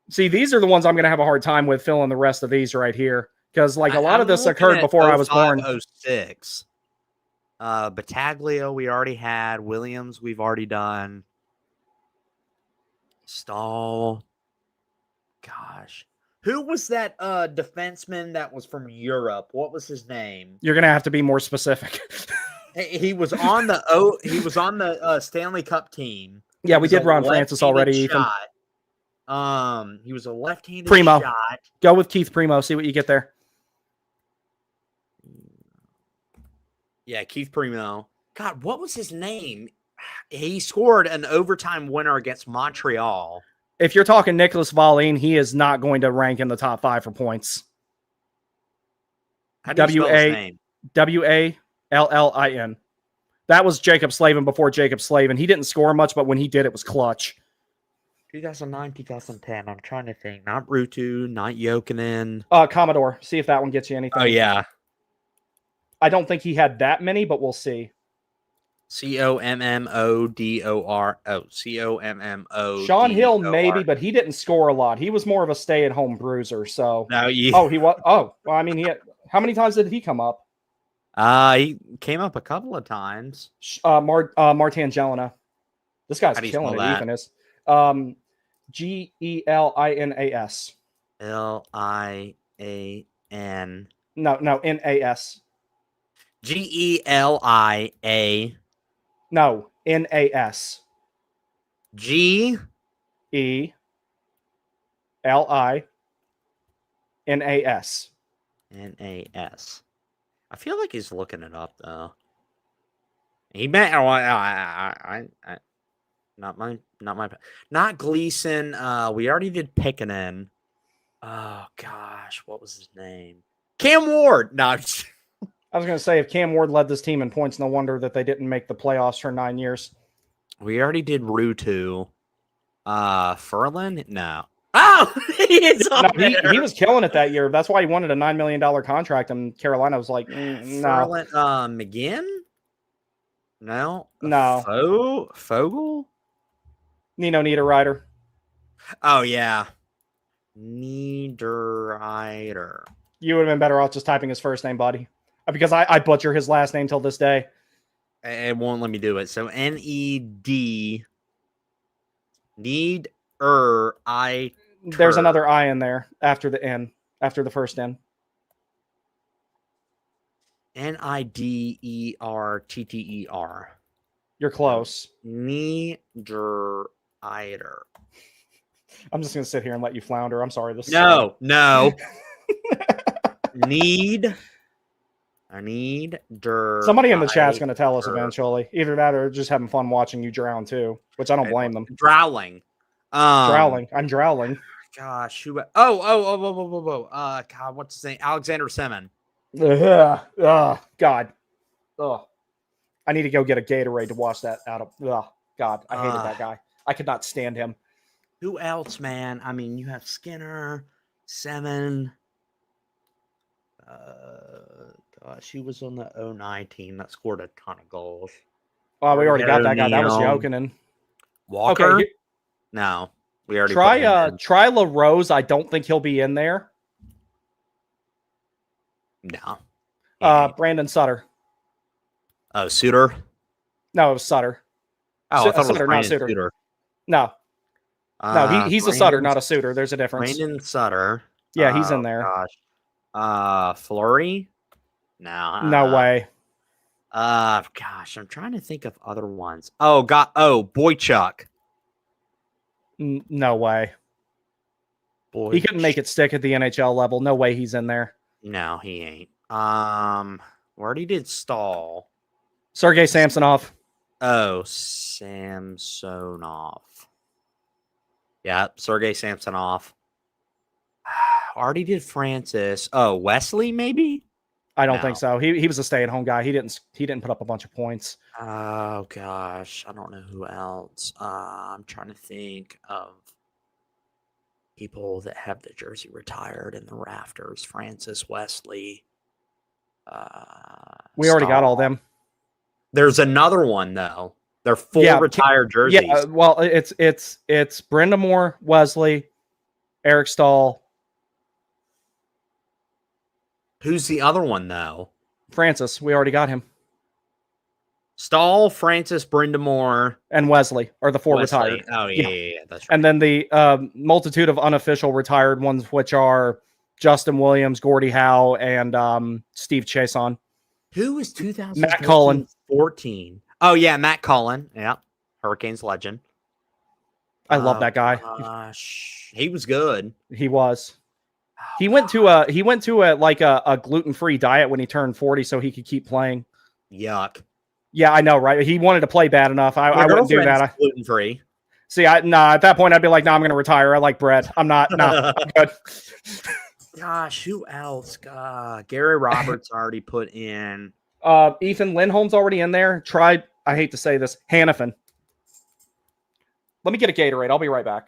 [SPEAKER 1] See, these are the ones I'm going to have a hard time with filling the rest of these right here, because like a lot of this occurred before I was born.
[SPEAKER 2] 06. Battaglia we already had. Williams we've already done. Stahl. Gosh. Who was that defenseman that was from Europe? What was his name?
[SPEAKER 1] You're going to have to be more specific.
[SPEAKER 2] He was on the Stanley Cup team.
[SPEAKER 1] Yeah, we did Ron Francis already.
[SPEAKER 2] Shot. He was a left-handed
[SPEAKER 1] Primo.
[SPEAKER 2] shot.
[SPEAKER 1] Go with Keith Primo. See what you get there.
[SPEAKER 2] Yeah, Keith Primo. God, what was his name? He scored an overtime winner against Montreal.
[SPEAKER 1] If you're talking Nicholas Wallin, he is not going to rank in the top 5 for points.
[SPEAKER 2] How do you spell his name?
[SPEAKER 1] W-A-L-L-I-N. That was Jacob Slavin before Jacob Slavin. He didn't score much, but when he did, it was clutch.
[SPEAKER 2] 2009, 2010. I'm trying to think. Not Rutu, not Jokinen.
[SPEAKER 1] Commodore. See if that one gets you anything.
[SPEAKER 2] Oh, yeah.
[SPEAKER 1] I don't think he had that many, but we'll see.
[SPEAKER 2] Commodor. Oh, Commo.
[SPEAKER 1] Sean Hill, maybe, but he didn't score a lot. He was more of a stay-at-home bruiser. So,
[SPEAKER 2] No,
[SPEAKER 1] oh, he was. Oh, well, I mean, how many times did he come up?
[SPEAKER 2] he came up a couple of times.
[SPEAKER 1] Martin Jelena. This guy's
[SPEAKER 2] How do you
[SPEAKER 1] killing
[SPEAKER 2] spell
[SPEAKER 1] it.
[SPEAKER 2] that?
[SPEAKER 1] Ethan is. Gelinas.
[SPEAKER 2] Lian.
[SPEAKER 1] No, Nas.
[SPEAKER 2] Gelia.
[SPEAKER 1] No, Nas.
[SPEAKER 2] G.
[SPEAKER 1] Elinas.
[SPEAKER 2] Nas. I feel like he's looking it up though. He meant not Gleason. We already did Pickanen. Oh gosh, what was his name? Cam Ward. No,
[SPEAKER 1] I was going to say, if Cam Ward led this team in points, no wonder that they didn't make the playoffs for 9 years.
[SPEAKER 2] we already did Rutu. Furlan? No. Oh, he is
[SPEAKER 1] No,
[SPEAKER 2] up there.
[SPEAKER 1] he was killing it that year. That's why he wanted a $9 million contract, and Carolina was like, no.
[SPEAKER 2] Furlan, McGinn? No.
[SPEAKER 1] No.
[SPEAKER 2] Fogel?
[SPEAKER 1] Nino Niederreiter.
[SPEAKER 2] Oh, yeah. Niederreiter.
[SPEAKER 1] You would have been better off just typing his first name, buddy. Because I butcher his last name till this day.
[SPEAKER 2] It won't let me do it. So Ned. I.
[SPEAKER 1] There's another I in there after the N, after the first N.
[SPEAKER 2] Nidertter.
[SPEAKER 1] You're close.
[SPEAKER 2] Niederreiter.
[SPEAKER 1] I'm just going to sit here and let you flounder. I'm sorry.
[SPEAKER 2] No. I need
[SPEAKER 1] Somebody in the chat's going to tell us eventually. Either that or just having fun watching you drown too, which I don't blame them.
[SPEAKER 2] Drowling.
[SPEAKER 1] Drowling. I'm drowling.
[SPEAKER 2] Gosh, who? Oh. God, what's his name? Alexander Semin.
[SPEAKER 1] God. Ugh. I need to go get a Gatorade to wash that out of. God, I hated that guy. I could not stand him.
[SPEAKER 2] Who else, man? I mean, you have Skinner, Semin. Gosh, he was on the 09 team that scored a ton of goals.
[SPEAKER 1] Oh, we already got that guy. That was
[SPEAKER 2] O'Neal.
[SPEAKER 1] Jokinen.
[SPEAKER 2] Walker?
[SPEAKER 1] Okay,
[SPEAKER 2] No, we already
[SPEAKER 1] try LaRose. I don't think he'll be in there.
[SPEAKER 2] No.
[SPEAKER 1] Brandon Sutter.
[SPEAKER 2] Oh, Suter?
[SPEAKER 1] No, it was Sutter.
[SPEAKER 2] Oh, I thought
[SPEAKER 1] Sutter,
[SPEAKER 2] it was
[SPEAKER 1] not
[SPEAKER 2] Brandon
[SPEAKER 1] Suter.
[SPEAKER 2] Suter.
[SPEAKER 1] No, he's a Sutter, not a Suter. There's a difference.
[SPEAKER 2] Brandon Sutter.
[SPEAKER 1] Yeah, he's in there.
[SPEAKER 2] Gosh. Flurry? No.
[SPEAKER 1] No way.
[SPEAKER 2] Gosh, I'm trying to think of other ones. Oh, Boychuk.
[SPEAKER 1] No way. He couldn't make it stick at the NHL level. No way he's in there.
[SPEAKER 2] No, he ain't. We already did Stahl.
[SPEAKER 1] Sergei Samsonov.
[SPEAKER 2] Oh, Samsonov. Yeah, Sergei Samsonov. Already did Francis. Oh, Wesley, maybe?
[SPEAKER 1] I don't think so. He was a stay-at-home guy. He didn't put up a bunch of points.
[SPEAKER 2] Oh gosh, I don't know who else. I'm trying to think of people that have the jersey retired in the rafters. Francis, Wesley.
[SPEAKER 1] We already got all them.
[SPEAKER 2] There's another one though. They're full retired jerseys.
[SPEAKER 1] Yeah, well, it's Brindamore, Wesley, Eric Stahl.
[SPEAKER 2] Who's the other one though?
[SPEAKER 1] Francis. We already got him.
[SPEAKER 2] Stahl, Francis, Brindamore,
[SPEAKER 1] and Wesley are the four retired.
[SPEAKER 2] Oh yeah, that's right.
[SPEAKER 1] And then the multitude of unofficial retired ones, which are Justin Williams, Gordie Howe, and Steve Chason.
[SPEAKER 2] Who was 2014?
[SPEAKER 1] Matt Cullen.
[SPEAKER 2] 14. Oh yeah, Matt Cullen. Yeah, Hurricanes legend.
[SPEAKER 1] I love that guy.
[SPEAKER 2] Gosh, he was good.
[SPEAKER 1] He was. He went to a gluten-free diet when he turned 40 so he could keep playing.
[SPEAKER 2] Yuck.
[SPEAKER 1] Yeah, I know, right? He wanted to play bad enough. I wouldn't do that.
[SPEAKER 2] Gluten-free.
[SPEAKER 1] See, at that point, I'd be like, no, I'm going to retire. I like bread. I'm not. No, I'm good.
[SPEAKER 2] Gosh, who else? Gary Roberts already put in.
[SPEAKER 1] Ethan Lindholm's already in there. I hate to say this, Hannafin. Let me get a Gatorade. I'll be right back.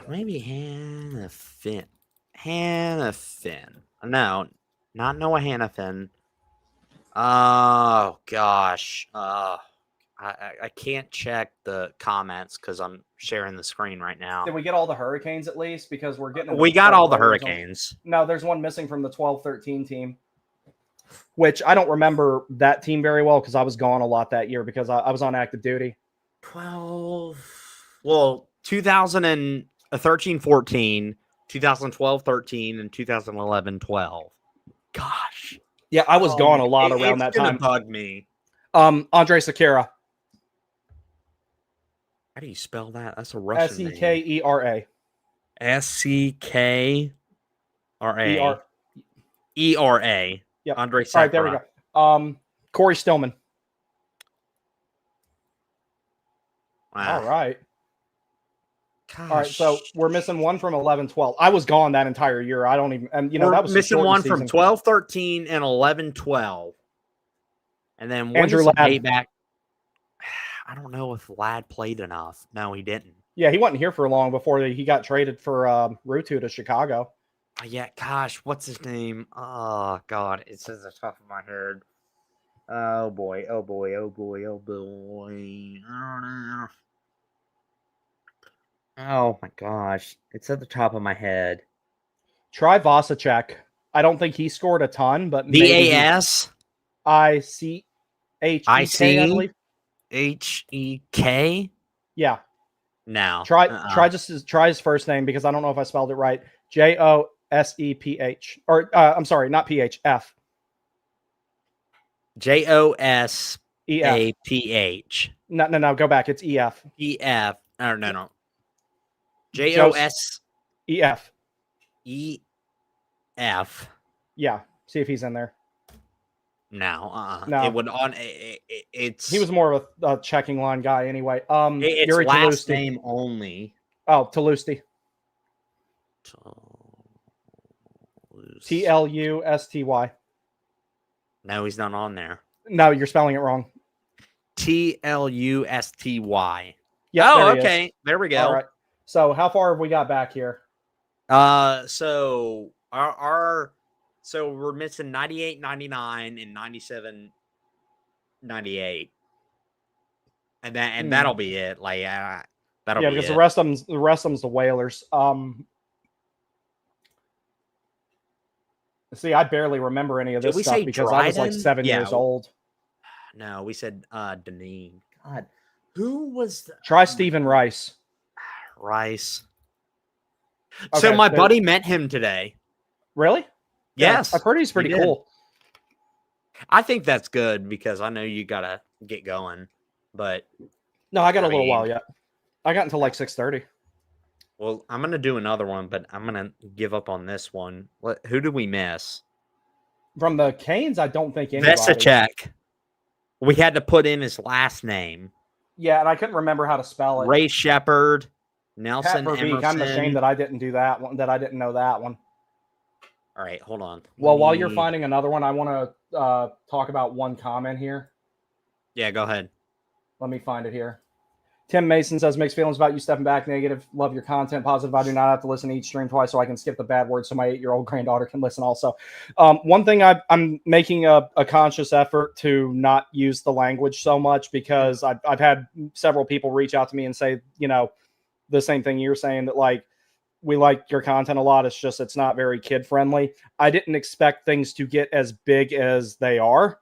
[SPEAKER 2] Maybe Hannah Finn. Hannah Finn. No, not Noah Hannafin. Oh gosh. I can't check the comments because I'm sharing the screen right now.
[SPEAKER 1] Did we get all the Hurricanes at least? Because we're getting.
[SPEAKER 2] We got all the
[SPEAKER 1] Warriors on-
[SPEAKER 2] Hurricanes.
[SPEAKER 1] No, there's one missing from the 12-13 team, which I don't remember that team very well because I was gone a lot that year because I was on active duty.
[SPEAKER 2] 12. Well, 2013-14, 2012-13, and 2011-12. Gosh.
[SPEAKER 1] Yeah, I was gone a lot around
[SPEAKER 2] it's
[SPEAKER 1] that
[SPEAKER 2] gonna
[SPEAKER 1] time.
[SPEAKER 2] Bug me.
[SPEAKER 1] Andre Sekera.
[SPEAKER 2] How do you spell that? That's a Russian name.
[SPEAKER 1] Sekera.
[SPEAKER 2] Sekera. ERA.
[SPEAKER 1] Yep.
[SPEAKER 2] Andre Sekera.
[SPEAKER 1] All right, there we go. Corey Stillman.
[SPEAKER 2] Wow.
[SPEAKER 1] All right.
[SPEAKER 2] Gosh.
[SPEAKER 1] All right, so we're missing one from 11-12. I was gone that entire year. I don't even, and
[SPEAKER 2] we're
[SPEAKER 1] that was a
[SPEAKER 2] missing
[SPEAKER 1] shortened
[SPEAKER 2] one
[SPEAKER 1] season.
[SPEAKER 2] from 12-13 and 11-12. And then when
[SPEAKER 1] Andrew
[SPEAKER 2] does the
[SPEAKER 1] Ladd.
[SPEAKER 2] date back? I don't know if Ladd played enough. No, he didn't.
[SPEAKER 1] Yeah, he wasn't here for long before he got traded for Rutu to Chicago.
[SPEAKER 2] Yeah, gosh, what's his name? Oh, God, it's at the top of my head. Oh, boy, oh, boy, oh, boy, oh, boy. I don't know. Oh, my gosh. It's at the top of my head.
[SPEAKER 1] Try Vasicek. I don't think he scored a ton, but maybe
[SPEAKER 2] VAS?
[SPEAKER 1] ICHEK, I believe.
[SPEAKER 2] HEK?
[SPEAKER 1] Yeah.
[SPEAKER 2] No.
[SPEAKER 1] Try his first name because I don't know if I spelled it right. JOSEPH. Or I'm sorry, not PH, F.
[SPEAKER 2] JOSAPH.
[SPEAKER 1] EF. No, go back. It's EF.
[SPEAKER 2] EF. Oh, no. JOS
[SPEAKER 1] EF.
[SPEAKER 2] EF.
[SPEAKER 1] Yeah. See if he's in there.
[SPEAKER 2] No.
[SPEAKER 1] No.
[SPEAKER 2] It would on it's
[SPEAKER 1] He was more of a checking line guy anyway.
[SPEAKER 2] it's
[SPEAKER 1] Yuri
[SPEAKER 2] last
[SPEAKER 1] Tlusty.
[SPEAKER 2] name only.
[SPEAKER 1] Oh, Tlusty. TLUSTY.
[SPEAKER 2] No, he's not on there.
[SPEAKER 1] No, you're spelling it wrong.
[SPEAKER 2] TLUSTY.
[SPEAKER 1] Yeah.
[SPEAKER 2] Oh,
[SPEAKER 1] there he is.
[SPEAKER 2] okay. There we go.
[SPEAKER 1] All right. So how far have we got back here?
[SPEAKER 2] So our so we're missing 98, 99, and 97, 98. And that'll be it. Like that'll be
[SPEAKER 1] because
[SPEAKER 2] it.
[SPEAKER 1] the rest of them's the Whalers. See, I barely remember any of
[SPEAKER 2] Did
[SPEAKER 1] this
[SPEAKER 2] we
[SPEAKER 1] stuff
[SPEAKER 2] say
[SPEAKER 1] because I was like
[SPEAKER 2] Dryden?
[SPEAKER 1] 7
[SPEAKER 2] Yeah.
[SPEAKER 1] years old.
[SPEAKER 2] No, we said Deneen. God, who was
[SPEAKER 1] Try Stephen Rice.
[SPEAKER 2] Rice?
[SPEAKER 1] Okay,
[SPEAKER 2] So my buddy met him today.
[SPEAKER 1] Really?
[SPEAKER 2] Yes,
[SPEAKER 1] I've heard he's pretty
[SPEAKER 2] he did.
[SPEAKER 1] cool.
[SPEAKER 2] I think that's good because I know you gotta get going. But
[SPEAKER 1] No, I got a little
[SPEAKER 2] mean-
[SPEAKER 1] while yet. I got until like 6:30.
[SPEAKER 2] well, I'm gonna do another one, but I'm gonna give up on this one. Who did we miss?
[SPEAKER 1] From the Canes, I don't think anybody.
[SPEAKER 2] Vesicek. We had to put in his last name.
[SPEAKER 1] Yeah, and I couldn't remember how to spell it.
[SPEAKER 2] Ray Shepard,
[SPEAKER 1] Pat
[SPEAKER 2] Nelson
[SPEAKER 1] Verbeek. I'm ashamed
[SPEAKER 2] Emerson.
[SPEAKER 1] that I didn't do that one. That I didn't know that one.
[SPEAKER 2] All right, hold on.
[SPEAKER 1] Well, while you're
[SPEAKER 2] Me-
[SPEAKER 1] finding another one, I want to talk about one comment here.
[SPEAKER 2] Yeah, go ahead.
[SPEAKER 1] Let me find it here. Tim Mason says, mixed feelings about you stepping back. Negative. Love your content. Positive. I do not have to listen to each stream twice so I can skip the bad words so my 8-year-old granddaughter can listen also. One thing I'm making a conscious effort to not use the language so much because I've had several people reach out to me and say, the same thing you're saying, that like, we like your content a lot. It's just, it's not very kid friendly. I didn't expect things to get as big as they are.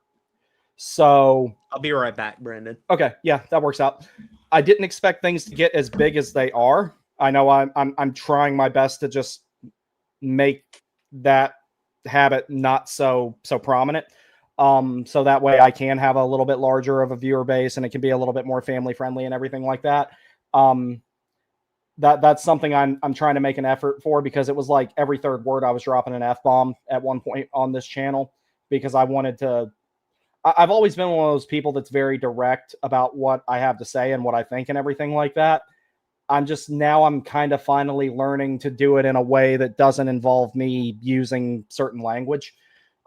[SPEAKER 1] So
[SPEAKER 2] I'll be right back, Brandon.
[SPEAKER 1] okay, yeah, that works out. I didn't expect things to get as big as they are. I know I'm trying my best to just make that habit not so prominent. So that way I can have a little bit larger of a viewer base and it can be a little bit more family friendly and everything like that. That's something I'm trying to make an effort for because it was like every third word I was dropping an F-bomb at one point on this channel because I wanted to. I've always been one of those people that's very direct about what I have to say and what I think and everything like that. I'm kind of finally learning to do it in a way that doesn't involve me using certain language.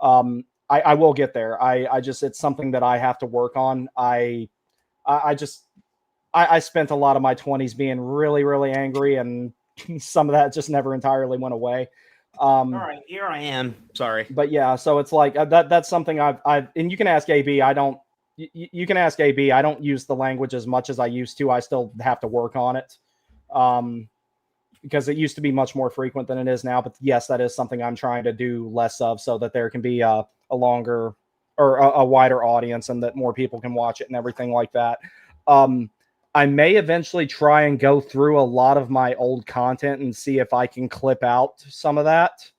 [SPEAKER 1] I will get there. It's something that I have to work on. I spent a lot of my 20s being really, really angry and some of that just never entirely went away.
[SPEAKER 2] All right, here I am. Sorry.
[SPEAKER 1] But yeah, so it's like that's something I've and you can ask AB. I don't. You can ask AB. I don't use the language as much as I used to. I still have to work on it. Because it used to be much more frequent than it is now. But yes, that is something I'm trying to do less of so that there can be a longer or a wider audience and that more people can watch it and everything like that. I may eventually try and go through a lot of my old content and see if I can clip out some of that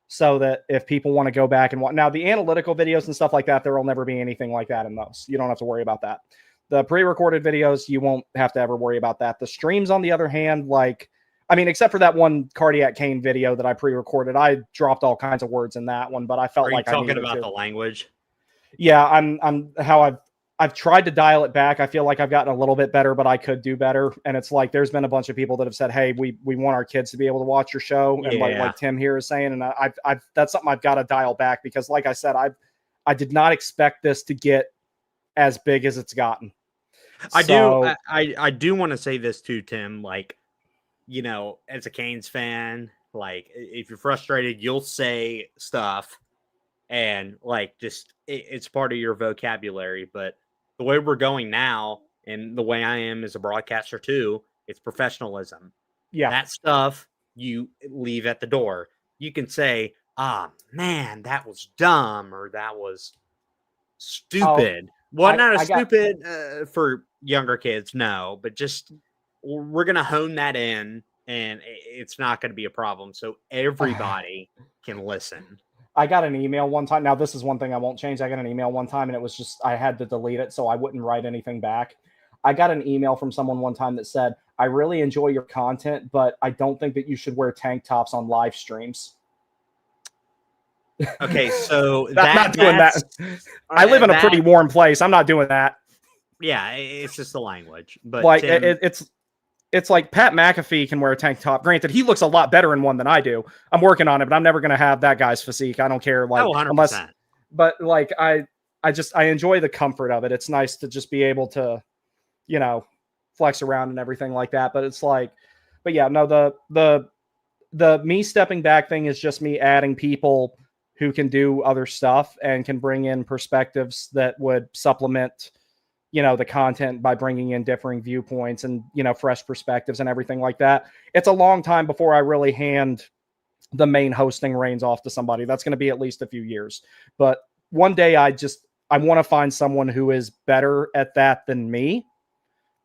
[SPEAKER 1] so that if people want to go back and watch. Now, the analytical videos and stuff like that, there will never be anything like that in those. You don't have to worry about that. The pre-recorded videos, you won't have to ever worry about that. The streams, on the other hand, except for that one Cardiac Cane video that I pre-recorded, I dropped all kinds of words in that one, but I felt like I needed to.
[SPEAKER 2] Are you talking about the language?
[SPEAKER 1] Yeah, I've tried to dial it back. I feel like I've gotten a little bit better, but I could do better. And it's like there's been a bunch of people that have said, "Hey, we want our kids to be able to watch your show," and like Tim here is saying, and I've that's something I've got to dial back because, like I said, I did not expect this to get as big as it's gotten.
[SPEAKER 2] I do want to say this too, Tim. Like, you know, as a Canes fan, like if you're frustrated, you'll say stuff, and like it's part of your vocabulary. But the way we're going now, and the way I am as a broadcaster too, it's professionalism.
[SPEAKER 1] Yeah,
[SPEAKER 2] that stuff you leave at the door. You can say, "Ah, man, that was dumb," or "That was stupid." Well, not stupid for younger kids, no, but just we're going to hone that in and it's not going to be a problem. So everybody can listen.
[SPEAKER 1] I got an email one time. Now, this is one thing I won't change. I got an email one time and it was just, I had to delete it so I wouldn't write anything back. I got an email from someone one time that said, "I really enjoy your content, but I don't think that you should wear tank tops on live streams."
[SPEAKER 2] Okay, so
[SPEAKER 1] I'm not doing that. I live in a pretty warm place. I'm not doing that.
[SPEAKER 2] Yeah, it's just the language. But
[SPEAKER 1] like
[SPEAKER 2] Tim,
[SPEAKER 1] it's like Pat McAfee can wear a tank top. Granted, he looks a lot better in one than I do. I'm working on it, but I'm never going to have that guy's physique. I don't care. Like
[SPEAKER 2] 100%.
[SPEAKER 1] unless, but like I enjoy the comfort of it. It's nice to just be able to, you know, flex around and everything like that. But it's like, but yeah, no, the me stepping back thing is just me adding people who can do other stuff and can bring in perspectives that would supplement, you know, the content by bringing in differing viewpoints and, you know, fresh perspectives and everything like that. It's a long time before I really hand the main hosting reins off to somebody. That's going to be at least a few years. But one day I want to find someone who is better at that than me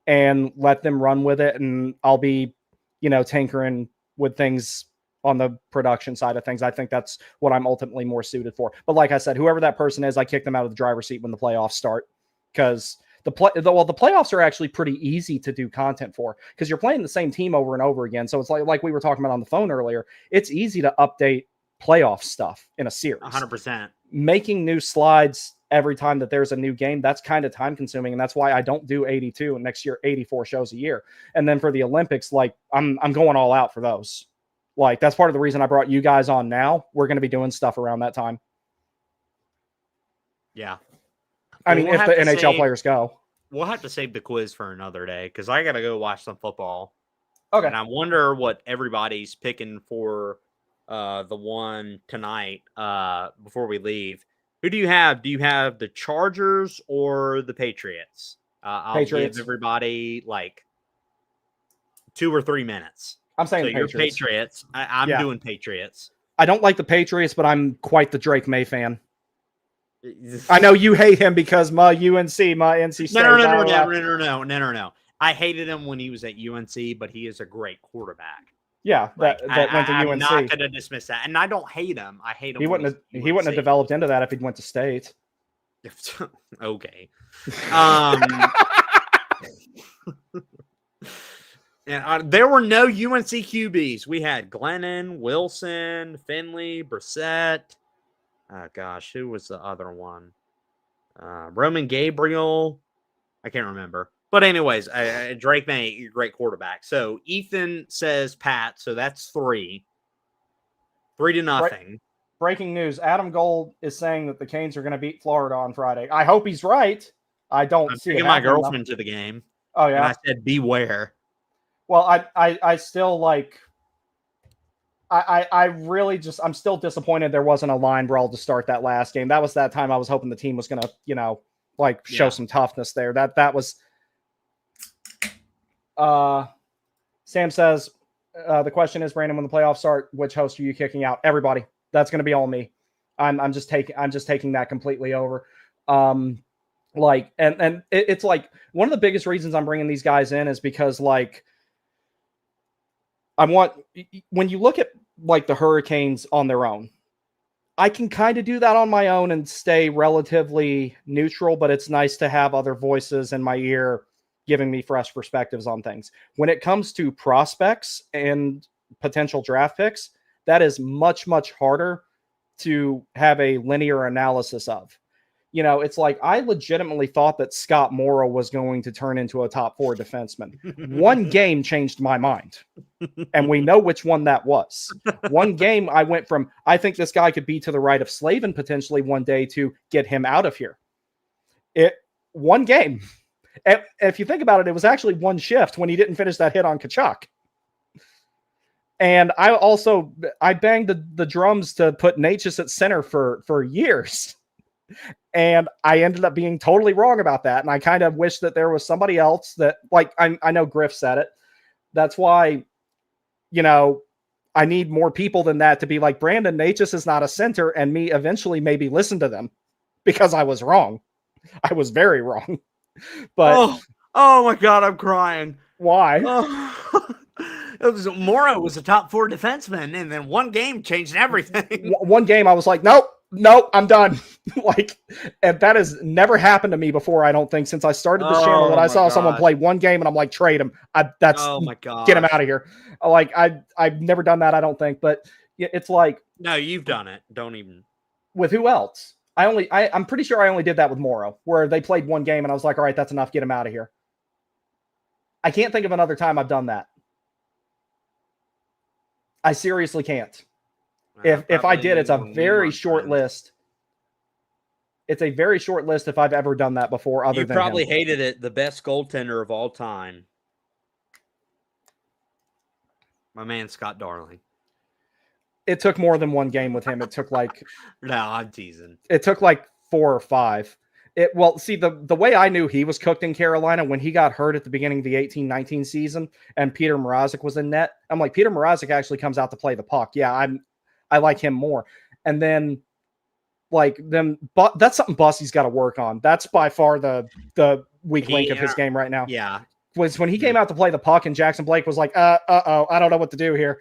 [SPEAKER 1] and let them run with it. And I'll be, you know, tinkering with things on the production side of things. I think that's what I'm ultimately more suited for. But like I said, whoever that person is, I kick them out of the driver's seat when the playoffs start, because the playoffs are actually pretty easy to do content for because you're playing the same team over and over again. So it's like we were talking about on the phone earlier. It's easy to update playoff stuff in a series.
[SPEAKER 2] 100%.
[SPEAKER 1] Making new slides every time that there's a new game, that's kind of time consuming. And that's why I don't do 82 and next year 84 shows a year. And then for the Olympics, like I'm going all out for those. Like, that's part of the reason I brought you guys on now. We're going to be doing stuff around that time.
[SPEAKER 2] Yeah.
[SPEAKER 1] I mean, if the NHL players go.
[SPEAKER 2] We'll have to save the quiz for another day because I got to go watch some football.
[SPEAKER 1] Okay.
[SPEAKER 2] And I wonder what everybody's picking for the one tonight before we leave. Who do you have? Do you have the Chargers or the Patriots? I'll
[SPEAKER 1] Patriots.
[SPEAKER 2] give everybody like 2 or 3 minutes.
[SPEAKER 1] I'm saying
[SPEAKER 2] so
[SPEAKER 1] Patriots.
[SPEAKER 2] You're Patriots. I'm doing Patriots.
[SPEAKER 1] I don't like the Patriots, but I'm quite the Drake May fan. I know you hate him because my UNC, my NC State.
[SPEAKER 2] No. I hated him when he was at UNC, but he is a great quarterback.
[SPEAKER 1] Yeah, that went to UNC.
[SPEAKER 2] I'm not going to dismiss that, and I don't hate him. I hate him.
[SPEAKER 1] He wouldn't have developed into that if he'd went to State.
[SPEAKER 2] Okay. And there were no UNC QBs. We had Glennon, Wilson, Finley, Brissett. Oh, gosh, who was the other one? Roman Gabriel. I can't remember. But anyways, Drake May, great quarterback. So Ethan says Pat, so that's 3. 3-0.
[SPEAKER 1] Breaking news. Adam Gold is saying that the Canes are going to beat Florida on Friday. I hope he's right. I don't
[SPEAKER 2] I'm
[SPEAKER 1] see
[SPEAKER 2] taking my girlfriend to the game.
[SPEAKER 1] Oh, yeah?
[SPEAKER 2] And I said, beware.
[SPEAKER 1] Well, I still like I really just, I'm still disappointed there wasn't a line brawl to start that last game. That was that time I was hoping the team was going to, show some toughness there. That was, Sam says, the question is, Brandon, when the playoffs start, which host are you kicking out? Everybody. That's going to be all me. I'm just taking that completely over. It's like one of the biggest reasons I'm bringing these guys in is because like, when you look at like the Hurricanes on their own, I can kind of do that on my own and stay relatively neutral, but it's nice to have other voices in my ear giving me fresh perspectives on things. When it comes to prospects and potential draft picks, that is much, much harder to have a linear analysis of. It's like I legitimately thought that Scott Morrow was going to turn into a top 4 defenseman. One game changed my mind, and we know which one that was. One game I went from, I think this guy could be to the right of Slavin potentially one day, to get him out of here. One game. If you think about it, it was actually one shift when he didn't finish that hit on Tkachuk. And I banged the drums to put Natchez at center for years. And I ended up being totally wrong about that. And I kind of wish that there was somebody else that, like, I know Griff said it. That's why, I need more people than that to be like, Brandon, Natchez is not a center, and me eventually maybe listen to them, because I was wrong. I was very wrong. But
[SPEAKER 2] oh my God, I'm crying.
[SPEAKER 1] Why?
[SPEAKER 2] Morrow was a top 4 defenseman, and then one game changed everything.
[SPEAKER 1] One game I was like, nope, I'm done. And that has never happened to me before, I don't think, since I started this channel, that I saw someone play one game and I'm like, trade him. Oh my God, get him out of here. Like, I've never done that, I don't think. But it's like,
[SPEAKER 2] no, you've done it. Don't even.
[SPEAKER 1] With who else? I'm pretty sure I only did that with Morrow, where they played one game and I was like, all right, that's enough. Get him out of here. I can't think of another time I've done that. I seriously can't. If I did, it's a very short list. It's a very short list if I've ever done that before. You
[SPEAKER 2] probably hated it. The best goaltender of all time, my man Scott Darling.
[SPEAKER 1] It took more than one game with him. It took like
[SPEAKER 2] no, I'm teasing.
[SPEAKER 1] It took like 4 or 5. The way I knew he was cooked in Carolina, when he got hurt at the beginning of the 18-19 season and Peter Mrazek was in net, I'm like, Peter Mrazek actually comes out to play the puck. Yeah, I like him more. And then but that's something Bussy's got to work on. That's by far the weak link of his game right now.
[SPEAKER 2] Yeah.
[SPEAKER 1] Was when he came out to play the puck and Jackson Blake was like, uh-oh, I don't know what to do here.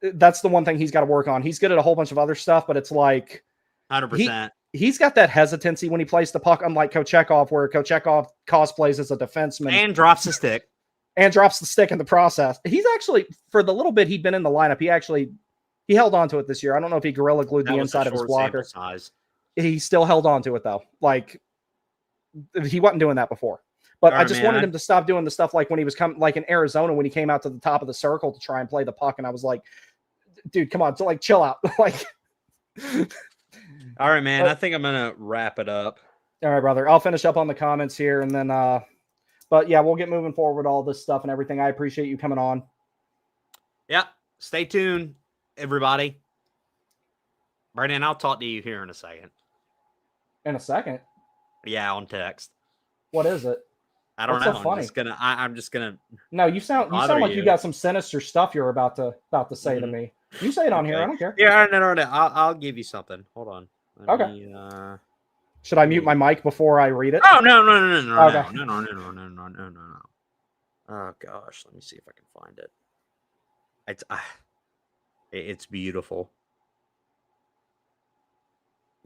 [SPEAKER 1] That's the one thing he's got to work on. He's good at a whole bunch of other stuff, but it's like
[SPEAKER 2] 100%.
[SPEAKER 1] He's got that hesitancy when he plays the puck, unlike Kochekov, where Kochekov cosplays as a defenseman
[SPEAKER 2] and drops the stick.
[SPEAKER 1] And drops the stick in the process. He's actually, for the little bit he'd been in the lineup, he held on to it this year. I don't know if he gorilla glued the inside of his blocker. He still held on to it though. Like, he wasn't doing that before. But I just wanted him to stop doing the stuff like when he was like in Arizona, when he came out to the top of the circle to try and play the puck, and I was like, dude, come on, so like chill out. Like,
[SPEAKER 2] all right, man. I think I'm gonna wrap it up.
[SPEAKER 1] All right, brother. I'll finish up on the comments here, and then but yeah, we'll get moving forward with all this stuff and everything. I appreciate you coming on.
[SPEAKER 2] Yeah. Stay tuned, everybody. Brandon, I'll talk to you here in a second.
[SPEAKER 1] In a second?
[SPEAKER 2] Yeah, on text.
[SPEAKER 1] What is it?
[SPEAKER 2] I don't know. So funny? I'm just gonna.
[SPEAKER 1] No, you sound like you got some sinister stuff you're about to say to me. You say it on here. I don't care.
[SPEAKER 2] Yeah, no. I'll give you something. Hold on.
[SPEAKER 1] Let me, should I mute my mic before I read it?
[SPEAKER 2] Oh no.
[SPEAKER 1] Okay.
[SPEAKER 2] No. Oh gosh, let me see if I can find it. It's beautiful.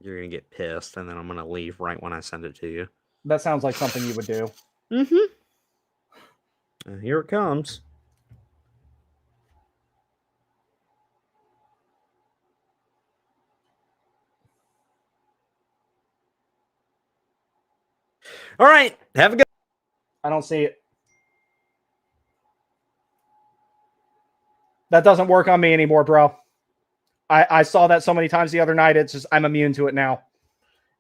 [SPEAKER 2] You're gonna get pissed, and then I'm gonna leave right when I send it to you.
[SPEAKER 1] That sounds like something you would do.
[SPEAKER 2] Here it comes. All right. Have a good.
[SPEAKER 1] I don't see it. That doesn't work on me anymore, bro. I saw that so many times the other night. It's just, I'm immune to it now.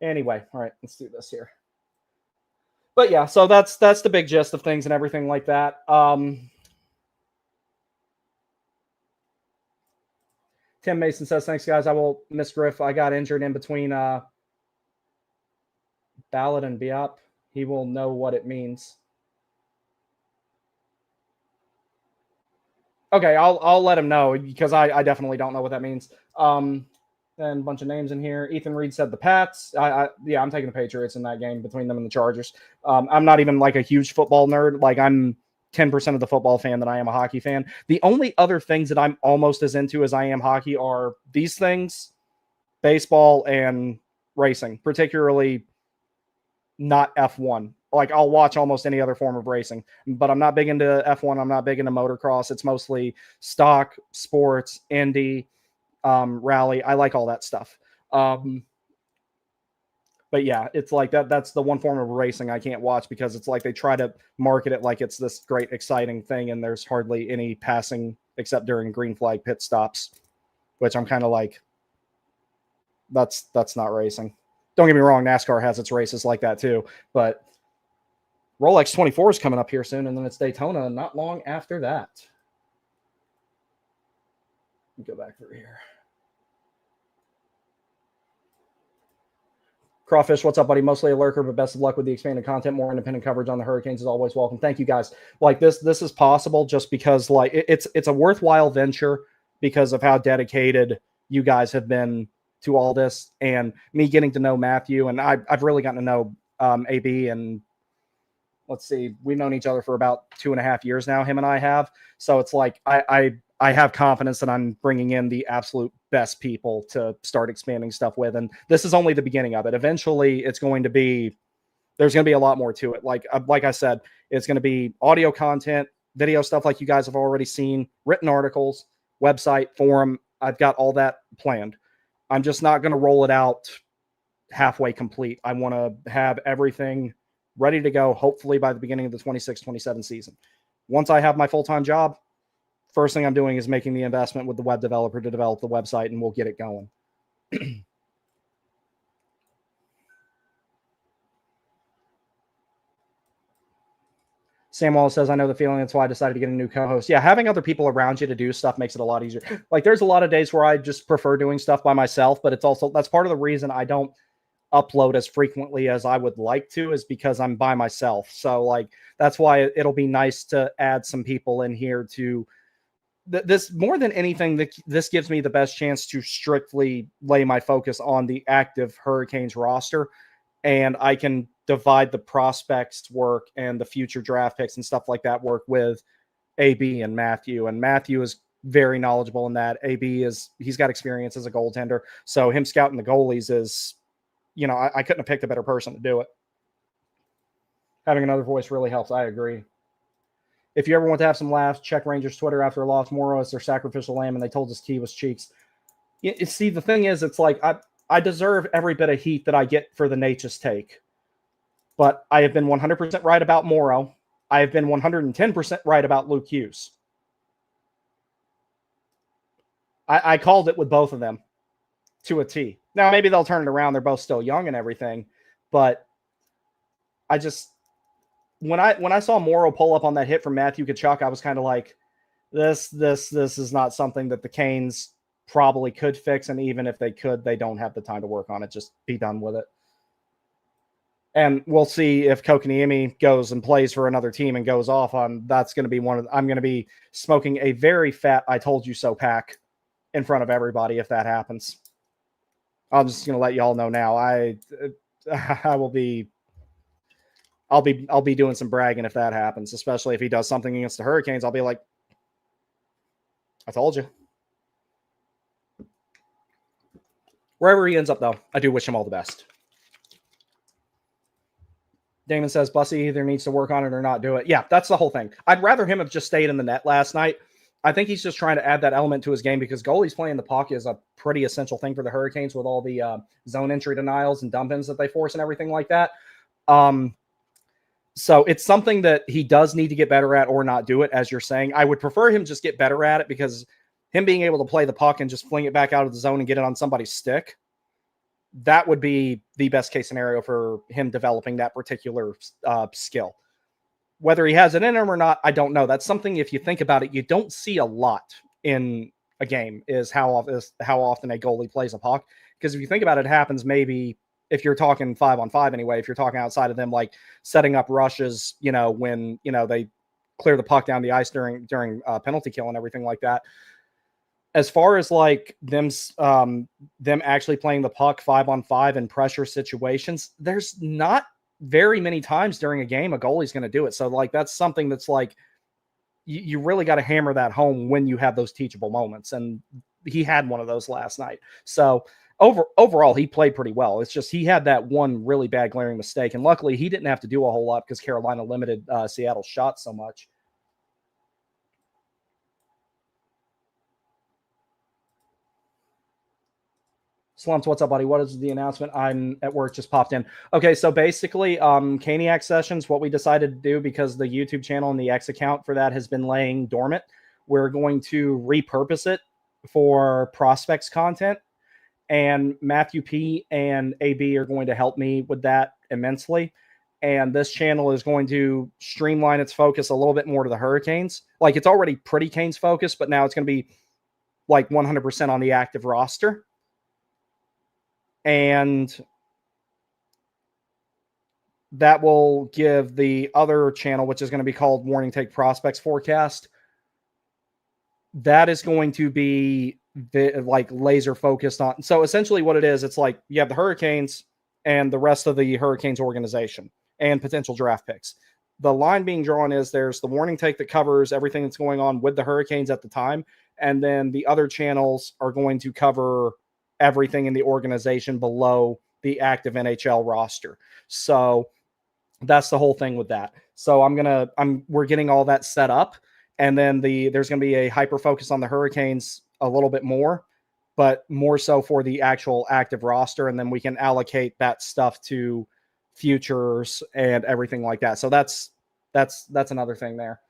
[SPEAKER 1] Anyway, all right, let's do this here. But yeah, so that's the big gist of things and everything like that. Tim Mason says, thanks, guys. I will miss Griff. I got injured in between Ballad and Biop. He will know what it means. Okay, I'll let him know because I definitely don't know what that means. Then a bunch of names in here. Ethan Reed said the Pats. Yeah, I'm taking the Patriots in that game between them and the Chargers. I'm not even like a huge football nerd. Like I'm 10% of the football fan that I am a hockey fan. The only other things that I'm almost as into as I am hockey are these things, baseball and racing, particularly not F1. Like I'll watch almost any other form of racing, but I'm not big into F1. I'm not big into motocross. It's mostly stock, sports, Indy, rally. I like all that stuff. But yeah, it's like that's the one form of racing I can't watch because it's like they try to market it like it's this great, exciting thing, and there's hardly any passing except during green flag pit stops, which I'm kind of like, that's not racing. Don't get me wrong, NASCAR has its races like that too, but Rolex 24 is coming up here soon, and then it's Daytona not long after that. Let me go back through here. Crawfish, what's up, buddy? Mostly a lurker, but best of luck with the expanded content. More independent coverage on the Hurricanes is always welcome. Thank you, guys. Like this is possible just because like it's a worthwhile venture because of how dedicated you guys have been to all this, and me getting to know Matthew, and I've really gotten to know AB, and let's see, we've known each other for about 2.5 years now. Him and I have, so it's like I have confidence that I'm bringing in the absolute best people to start expanding stuff with. And this is only the beginning of it. Eventually there's going to be a lot more to it. Like I said, it's going to be audio content, video stuff like you guys have already seen, written articles, website, forum. I've got all that planned. I'm just not going to roll it out halfway complete. I want to have everything ready to go, hopefully by the beginning of the 26-27 season. Once I have my full-time job, first thing I'm doing is making the investment with the web developer to develop the website, and we'll get it going. Sam Wallace says, I know the feeling. That's why I decided to get a new co-host. Yeah, having other people around you to do stuff makes it a lot easier. Like there's a lot of days where I just prefer doing stuff by myself, but it's also, that's part of the reason I don't upload as frequently as I would like to, is because I'm by myself. So like, that's why it'll be nice to add some people in here to this. More than anything, this gives me the best chance to strictly lay my focus on the active Hurricanes roster, and I can divide the prospects work and the future draft picks and stuff like that work with AB and Matthew. And Matthew is very knowledgeable in that. AB he's got experience as a goaltender. So him scouting the goalies is, you know, I couldn't have picked a better person to do it. Having another voice really helps. I agree. If you ever want to have some laughs, check Rangers Twitter after a loss. Morrow is their sacrificial lamb, and they told us Key was cheeks. You see, the thing is, it's like I deserve every bit of heat that I get for the Natchez take. But I have been 100% right about Morrow. I have been 110% right about Luke Hughes. I called it with both of them to a T. Now, maybe they'll turn it around. They're both still young and everything. But I just, when I saw Morrow pull up on that hit from Matthew Tkachuk, I was kind of like, this is not something that the Canes probably could fix. And even if they could, they don't have the time to work on it. Just be done with it. And we'll see if Kotkaniemi goes and plays for another team and goes off on. That's going to be I'm going to be smoking a very fat "I told you so" pack in front of everybody if that happens. I'm just going to let y'all know now. I'll be doing some bragging if that happens, especially if he does something against the Hurricanes. I'll be like, I told you. Wherever he ends up, though, I do wish him all the best. Damon says Bussy either needs to work on it or not do it. Yeah, that's the whole thing. I'd rather him have just stayed in the net last night. I think he's just trying to add that element to his game because goalies playing the puck is a pretty essential thing for the Hurricanes with all the zone entry denials and dump-ins that they force and everything like that. So it's something that he does need to get better at or not do it, as you're saying. I would prefer him just get better at it because him being able to play the puck and just fling it back out of the zone and get it on somebody's stick, that would be the best case scenario for him developing that particular skill. Whether he has it in him or not, I don't know. That's something, if you think about it, you don't see a lot in a game is how often a goalie plays a puck. Because if you think about it, it happens maybe if you're talking 5-on-5 anyway, if you're talking outside of them, like setting up rushes, when, they clear the puck down the ice during penalty kill and everything like that. As far as like them actually playing the puck 5-on-5 in pressure situations, there's not very many times during a game a goalie's going to do it. So like, that's something that's like, you really got to hammer that home when you have those teachable moments. And he had one of those last night. So overall, he played pretty well. It's just he had that one really bad glaring mistake. And luckily, he didn't have to do a whole lot because Carolina limited Seattle's shots so much. Slumps, what's up, buddy? What is the announcement? I'm at work, just popped in. Okay, so basically, Caniac Sessions, what we decided to do, because the YouTube channel and the X account for that has been laying dormant, we're going to repurpose it for prospects content. And Matthew P. and AB are going to help me with that immensely. And this channel is going to streamline its focus a little bit more to the Hurricanes. Like, it's already pretty Canes focused, but now it's going to be like 100% on the active roster. And that will give the other channel, which is going to be called Warning Take Prospects Forecast, that is going to be like laser focused on. So essentially what it is, it's like you have the Hurricanes and the rest of the Hurricanes organization and potential draft picks. The line being drawn is there's the Warning Take that covers everything that's going on with the Hurricanes at the time. And then the other channels are going to cover everything in the organization below the active NHL roster. So that's the whole thing with that. So we're getting all that set up. And then there's going to be a hyper focus on the Hurricanes a little bit more, but more so for the actual active roster. And then we can allocate that stuff to futures and everything like that. So that's another thing there.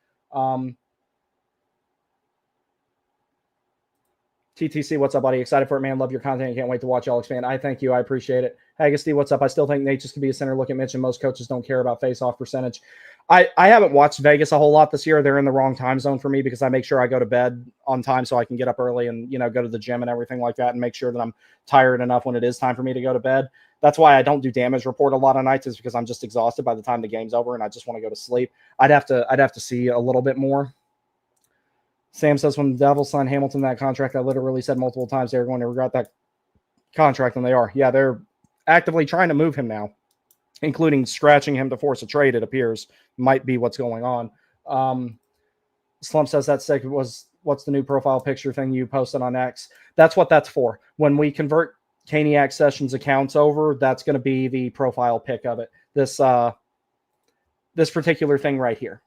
[SPEAKER 1] TTC, what's up, buddy? Excited for it, man. Love your content. Can't wait to watch y'all expand. I thank you. I appreciate it. Haggesty, what's up? I still think Nate just could be a center. Look at Mitch, and most coaches don't care about face-off percentage. I haven't watched Vegas a whole lot this year. They're in the wrong time zone for me because I make sure I go to bed on time so I can get up early and, go to the gym and everything like that and make sure that I'm tired enough when it is time for me to go to bed. That's why I don't do damage report a lot of nights, is because I'm just exhausted by the time the game's over and I just want to go to sleep. I'd have to see a little bit more. Sam says when the Devils signed Hamilton that contract, I literally said multiple times they were going to regret that contract, and they are. Yeah, they're actively trying to move him now, including scratching him to force a trade, it appears, might be what's going on. Slump says that second was, what's the new profile picture thing you posted on X? That's what that's for. When we convert Caniac Sessions accounts over, that's going to be the profile pic of it. This particular thing right here.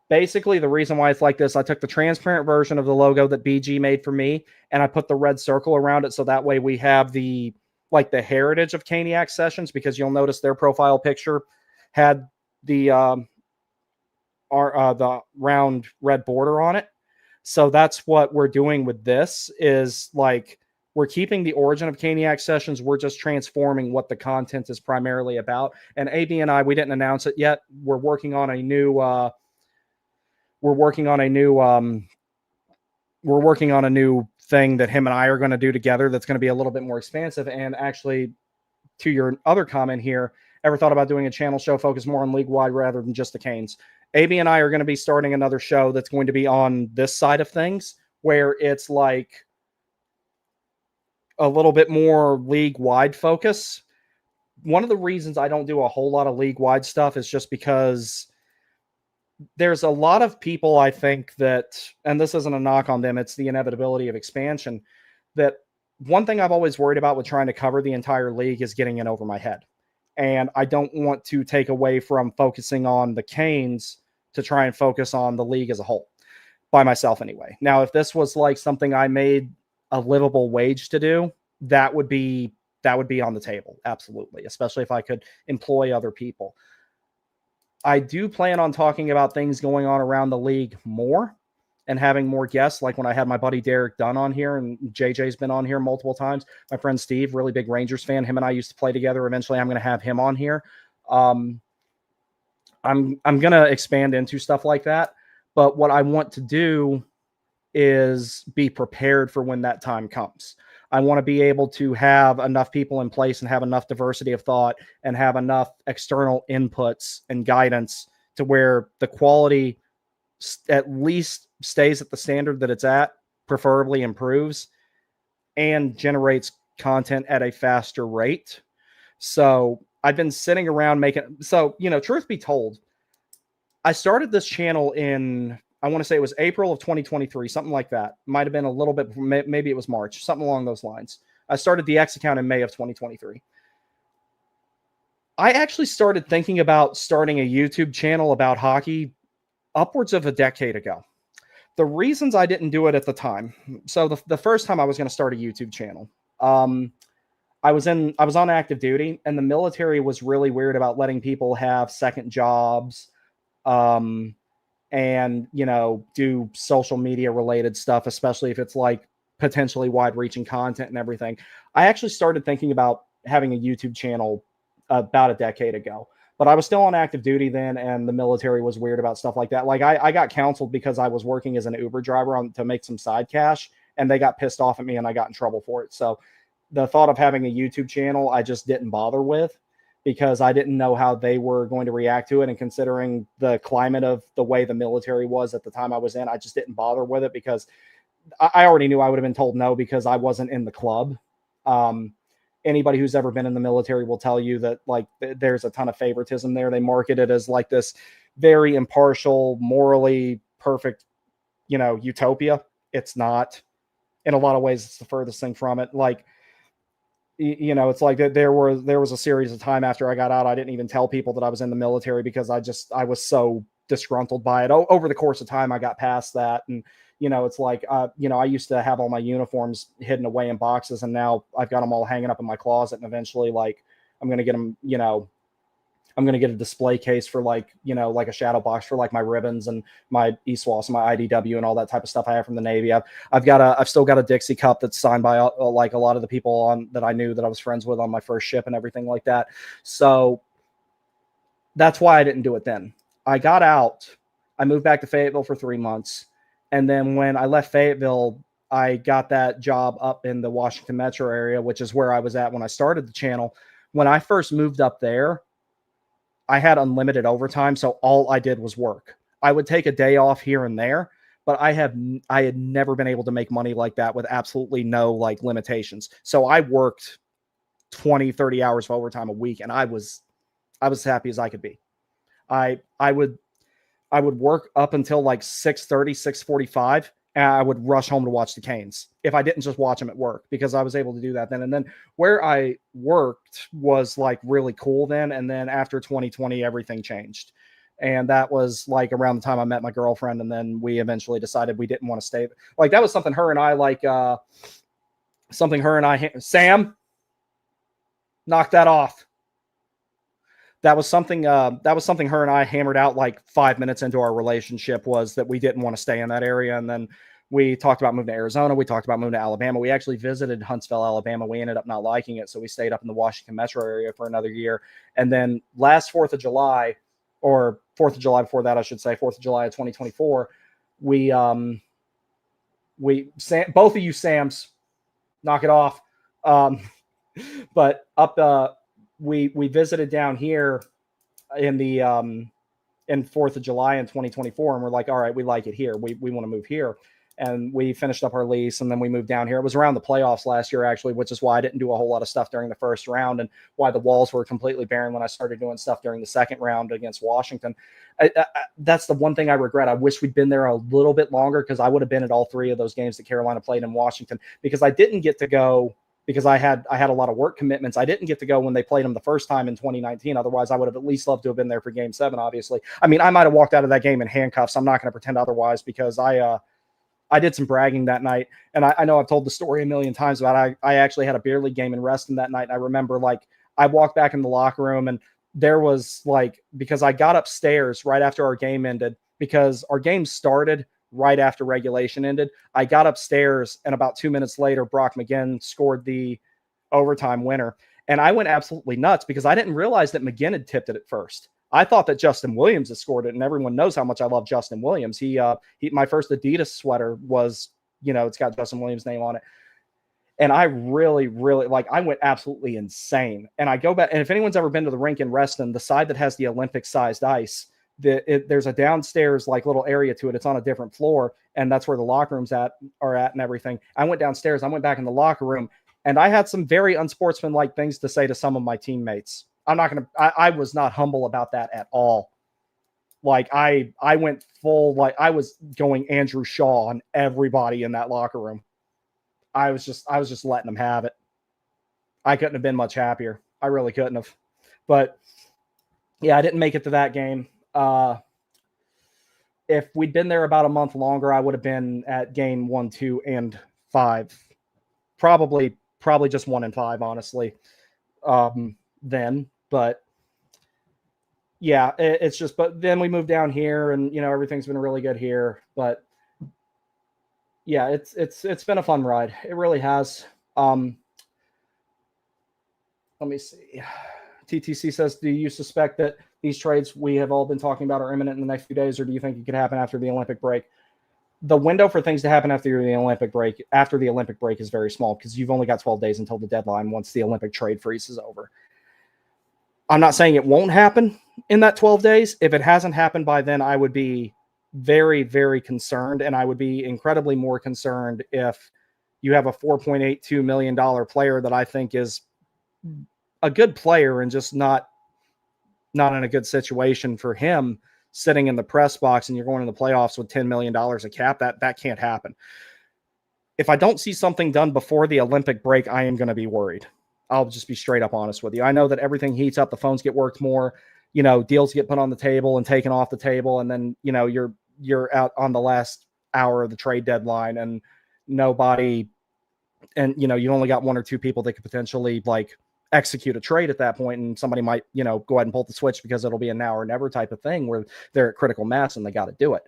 [SPEAKER 1] Basically, the reason why it's like this, I took the transparent version of the logo that BG made for me, and I put the red circle around it so that way we have the heritage of Caniac Sessions, because you'll notice their profile picture had the round red border on it. So that's what we're doing with this, is like we're keeping the origin of Caniac Sessions. We're just transforming what the content is primarily about. And AB and I, we didn't announce it yet. We're working on a new thing that him and I are going to do together that's going to be a little bit more expansive. And actually, to your other comment here, ever thought about doing a channel show focused more on league-wide rather than just the Canes? AB and I are going to be starting another show that's going to be on this side of things, where it's like a little bit more league-wide focus. One of the reasons I don't do a whole lot of league-wide stuff is just because there's a lot of people, I think, that, and this isn't a knock on them, it's the inevitability of expansion, that one thing I've always worried about with trying to cover the entire league is getting in over my head. And I don't want to take away from focusing on the Canes to try and focus on the league as a whole, by myself anyway. Now, if this was like something I made a livable wage to do, that would be on the table. Absolutely. Especially if I could employ other people. I do plan on talking about things going on around the league more and having more guests, like when I had my buddy Derek Dunn on here, and JJ's been on here multiple times. My friend Steve, really big Rangers fan. Him and I used to play together. Eventually, I'm going to have him on here. I'm going to expand into stuff like that. But what I want to do is be prepared for when that time comes. I want to be able to have enough people in place and have enough diversity of thought and have enough external inputs and guidance to where the quality at least stays at the standard that it's at, preferably improves, and generates content at a faster rate. So I've been sitting around truth be told, I started this channel in, I want to say it was April of 2023, something like that. Might have been a little bit, maybe it was March, something along those lines. I started the X account in May of 2023. I actually started thinking about starting a YouTube channel about hockey upwards of a decade ago. The reasons I didn't do it at the time. So the first time I was going to start a YouTube channel, I was on active duty, and the military was really weird about letting people have second jobs, and, do social media related stuff, especially if it's like potentially wide reaching content and everything. I actually started thinking about having a YouTube channel about a decade ago, but I was still on active duty then, and the military was weird about stuff like that. Like I got counseled because I was working as an Uber driver to make some side cash, and they got pissed off at me and I got in trouble for it. So the thought of having a YouTube channel, I just didn't bother with, because I didn't know how they were going to react to it. And considering the climate of the way the military was at the time I was in, I just didn't bother with it, because I already knew I would have been told no, because I wasn't in the club. Anybody who's ever been in the military will tell you that like there's a ton of favoritism there. They market it as like this very impartial, morally perfect, utopia. It's not. In a lot of ways, it's the furthest thing from it. Like, it's like that there was a series of time after I got out, I didn't even tell people that I was in the military, because I was so disgruntled by it. Over the course of time, I got past that. And, it's like, I used to have all my uniforms hidden away in boxes, and now I've got them all hanging up in my closet. And eventually, like, I'm going to get them, I'm going to get a display case for like a shadow box for like my ribbons and my ESWAS and my IDW and all that type of stuff I have from the Navy. I've still got a Dixie cup that's signed by like a lot of the people that I knew that I was friends with on my first ship and everything like that. So that's why I didn't do it then. I got out, I moved back to Fayetteville for 3 months. And then when I left Fayetteville, I got that job up in the Washington metro area, which is where I was at when I started the channel. When I first moved up there, I had unlimited overtime, so all I did was work. I would take a day off here and there, but I had never been able to make money like that with absolutely no like limitations. So I worked 20, 30 hours of overtime a week, and I was as happy as I could be. I would work up until like 6:30, 6:45, and I would rush home to watch the Canes if I didn't just watch them at work, because I was able to do that then. And then where I worked was like really cool then. And then after 2020, everything changed. And that was like around the time I met my girlfriend. And then we eventually decided we didn't want to stay. Like that was something her and I, Sam, knock that off. That was something her and I hammered out like 5 minutes into our relationship, was that we didn't want to stay in that area. And then we talked about moving to Arizona. We talked about moving to Alabama. We actually visited Huntsville, Alabama. We ended up not liking it. So we stayed up in the Washington metro area for another year. And then last 4th of July, or 4th of July before that, I should say, 4th of July of 2024, both of you Sams, knock it off. But up, we visited down here in the in 4th of July in 2024, and we're like, all right, we like it here. We want to move here. And we finished up our lease, and then we moved down here. It was around the playoffs last year, actually, which is why I didn't do a whole lot of stuff during the first round, and why the walls were completely barren when I started doing stuff during the second round against Washington. That's the one thing I regret. I wish we'd been there a little bit longer, because I would have been at all 3 of those games that Carolina played in Washington, because I didn't get to go, because I had a lot of work commitments. I didn't get to go when they played them the first time in 2019. Otherwise, I would have at least loved to have been there for Game 7, obviously. I mean, I might have walked out of that game in handcuffs. I'm not going to pretend otherwise, because I did some bragging that night. And I know I've told the story a million times about I actually had a beer league game in Reston that night. And I remember, like, I walked back in the locker room, and there was, like, because I got upstairs right after our game ended, because our game started right after regulation ended. I got upstairs, and about 2 minutes later, Brock McGinn scored the overtime winner. And I went absolutely nuts, because I didn't realize that McGinn had tipped it at first. I thought that Justin Williams had scored it, and everyone knows how much I love Justin Williams. He my first Adidas sweater was, it's got Justin Williams' name on it. And I really, really I went absolutely insane. And I go back, and if anyone's ever been to the rink in Reston, the side that has the Olympic sized ice, there's a downstairs little area to it. It's on a different floor, and that's where the locker rooms are at and everything. I went downstairs, I went back in the locker room, and I had some very unsportsmanlike things to say to some of my teammates. I was not humble about that at all. I went full, I was going Andrew Shaw on everybody in that locker room. I was just letting them have it. I couldn't have been much happier. I really couldn't have. But yeah, I didn't make it to that game. If we'd been there about a month longer, I would have been at game 1, 2, and 5. Probably just 1 and 5, honestly. Then, but yeah, it's just, but then we moved down here and, everything's been really good here, but yeah, it's been a fun ride. It really has. Let me see. TTC says, do you suspect that these trades we have all been talking about are imminent in the next few days, or do you think it could happen after the Olympic break? The window for things to happen after the Olympic break is very small, because you've only got 12 days until the deadline once the Olympic trade freeze is over. I'm not saying it won't happen in that 12 days. If it hasn't happened by then, I would be very, very concerned, and I would be incredibly more concerned if you have a $4.82 million player that I think is a good player and just not in a good situation for him, sitting in the press box, and you're going to the playoffs with $10 million of cap. That can't happen. If I don't see something done before the Olympic break, I am going to be worried. I'll just be straight up honest with you. I know that everything heats up, the phones get worked more, deals get put on the table and taken off the table. And then, you're out on the last hour of the trade deadline, and nobody, and, you only got 1 or 2 people that could potentially execute a trade at that point. And somebody might, go ahead and pull the switch because it'll be a now or never type of thing where they're at critical mass and they got to do it.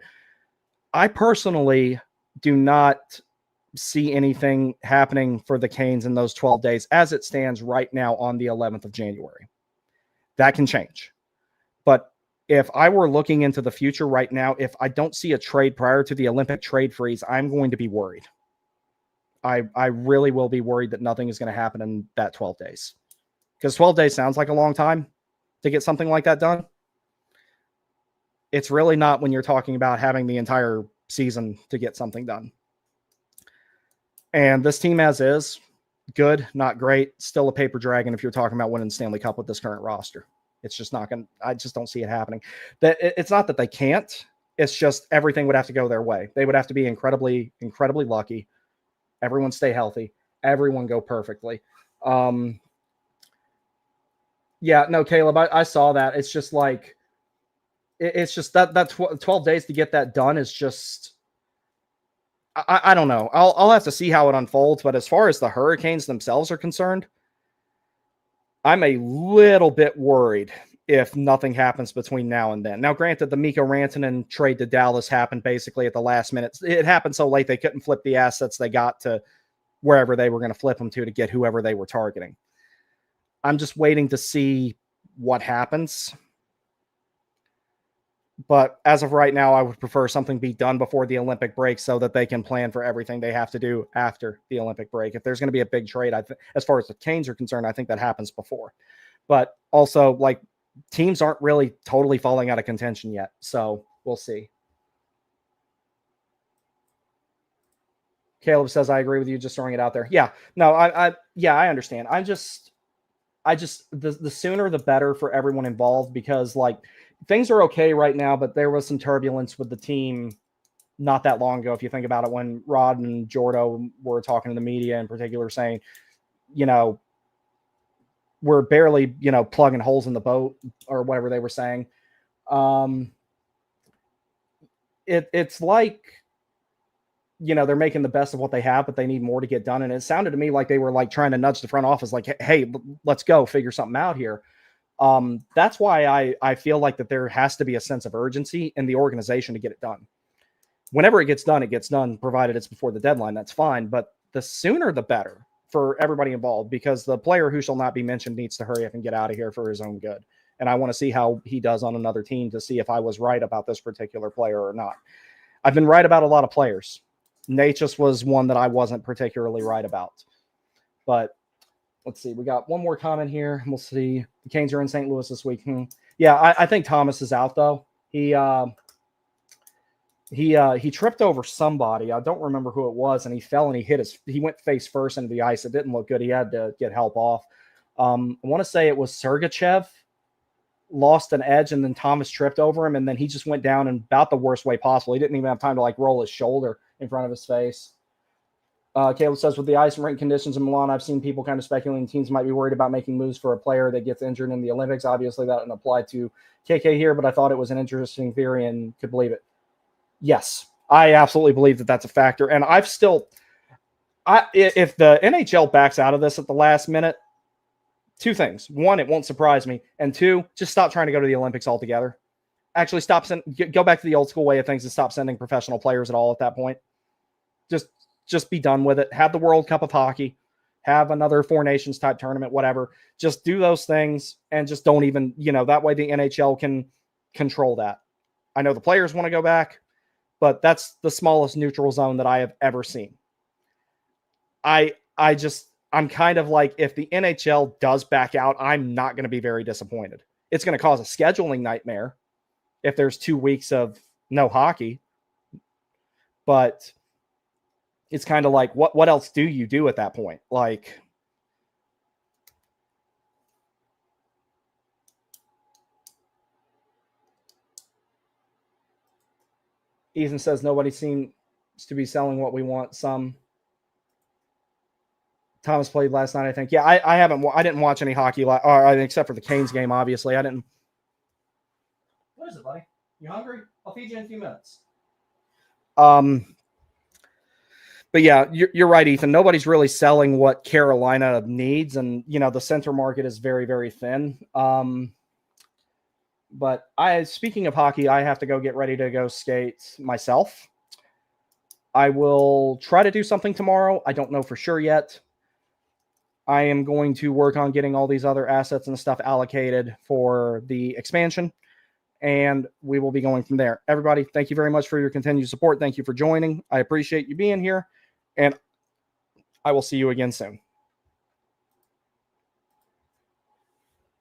[SPEAKER 1] I personally do not see anything happening for the Canes in those 12 days as it stands right now on the 11th of January. That can change. But if I were looking into the future right now, if I don't see a trade prior to the Olympic trade freeze, I'm going to be worried. I really will be worried that nothing is going to happen in that 12 days. Because 12 days sounds like a long time to get something like that done. It's really not when you're talking about having the entire season to get something done. And this team as is, good, not great, still a paper dragon if you're talking about winning the Stanley Cup with this current roster. It's just not going to, I just don't see it happening. It's not that they can't, it's just everything would have to go their way. They would have to be incredibly, incredibly lucky. Everyone stay healthy. Everyone go perfectly. Yeah, no, Caleb, I saw that. It's just it's just that 12 days to get that done is just, I don't know. I'll have to see how it unfolds. But as far as the Hurricanes themselves are concerned, I'm a little bit worried if nothing happens between now and then. Now, granted, the Mikko Rantanen trade to Dallas happened basically at the last minute. It happened so late they couldn't flip the assets they got to wherever they were going to flip them to get whoever they were targeting. I'm just waiting to see what happens. But as of right now, I would prefer something be done before the Olympic break so that they can plan for everything they have to do after the Olympic break. If there's going to be a big trade, as far as the Canes are concerned, I think that happens before. But also, teams aren't really totally falling out of contention yet. So we'll see. Caleb says, I agree with you, just throwing it out there. Yeah, no, I understand. The sooner the better for everyone involved, because things are okay right now, but there was some turbulence with the team not that long ago. If you think about it, when Rod and Jordo were talking to the media in particular, saying, we're barely, plugging holes in the boat or whatever they were saying. It's they're making the best of what they have, but they need more to get done. And it sounded to me like they were trying to nudge the front office, hey, let's go figure something out here. That's why I feel like that there has to be a sense of urgency in the organization to get it done. Whenever it gets done, provided it's before the deadline, that's fine. But the sooner the better for everybody involved, because the player who shall not be mentioned needs to hurry up and get out of here for his own good. and I want to see how he does on another team to see if I was right about this particular player or not. I've been right about a lot of players. Nate just was one that I wasn't particularly right about. But let's see. We got one more comment here. We'll see. The Canes are in St. Louis this week. Yeah, I think Thomas is out, though. He tripped over somebody. I don't remember who it was, and he fell and he went face first into the ice. It didn't look good. He had to get help off. I want to say it was Sergachev lost an edge, and then Thomas tripped over him, and then he just went down in about the worst way possible. He didn't even have time to roll his shoulder in front of his face. Caleb says, with the ice and rain conditions in Milan, I've seen people kind of speculating teams might be worried about making moves for a player that gets injured in the Olympics. Obviously, that doesn't apply to KK here, but I thought it was an interesting theory and could believe it. Yes, I absolutely believe that that's a factor. And if the NHL backs out of this at the last minute, two things. One, it won't surprise me. And two, just stop trying to go to the Olympics altogether. Actually, go back to the old school way of things and stop sending professional players at all at that point. Just be done with it. Have the World Cup of Hockey. Have another Four Nations type tournament, whatever. Just do those things and just don't even, that way the NHL can control that. I know the players want to go back, but that's the smallest neutral zone that I have ever seen. I'm kind of like, if the NHL does back out, I'm not going to be very disappointed. It's going to cause a scheduling nightmare if there's 2 weeks of no hockey, but it's kind of like, what else do you do at that point? Ethan says nobody seems to be selling what we want. Some Thomas played last night, I think. Yeah, I didn't watch any hockey except for the Canes game. Obviously, I didn't. What is it, buddy? You hungry? I'll feed you in a few minutes. But yeah, you're right, Ethan. Nobody's really selling what Carolina needs, and the center market is very, very thin. But speaking of hockey, I have to go get ready to go skate myself. I will try to do something tomorrow. I don't know for sure yet. I am going to work on getting all these other assets and stuff allocated for the expansion, and we will be going from there. Everybody, thank you very much for your continued support. Thank you for joining. I appreciate you being here, and I will see you again soon.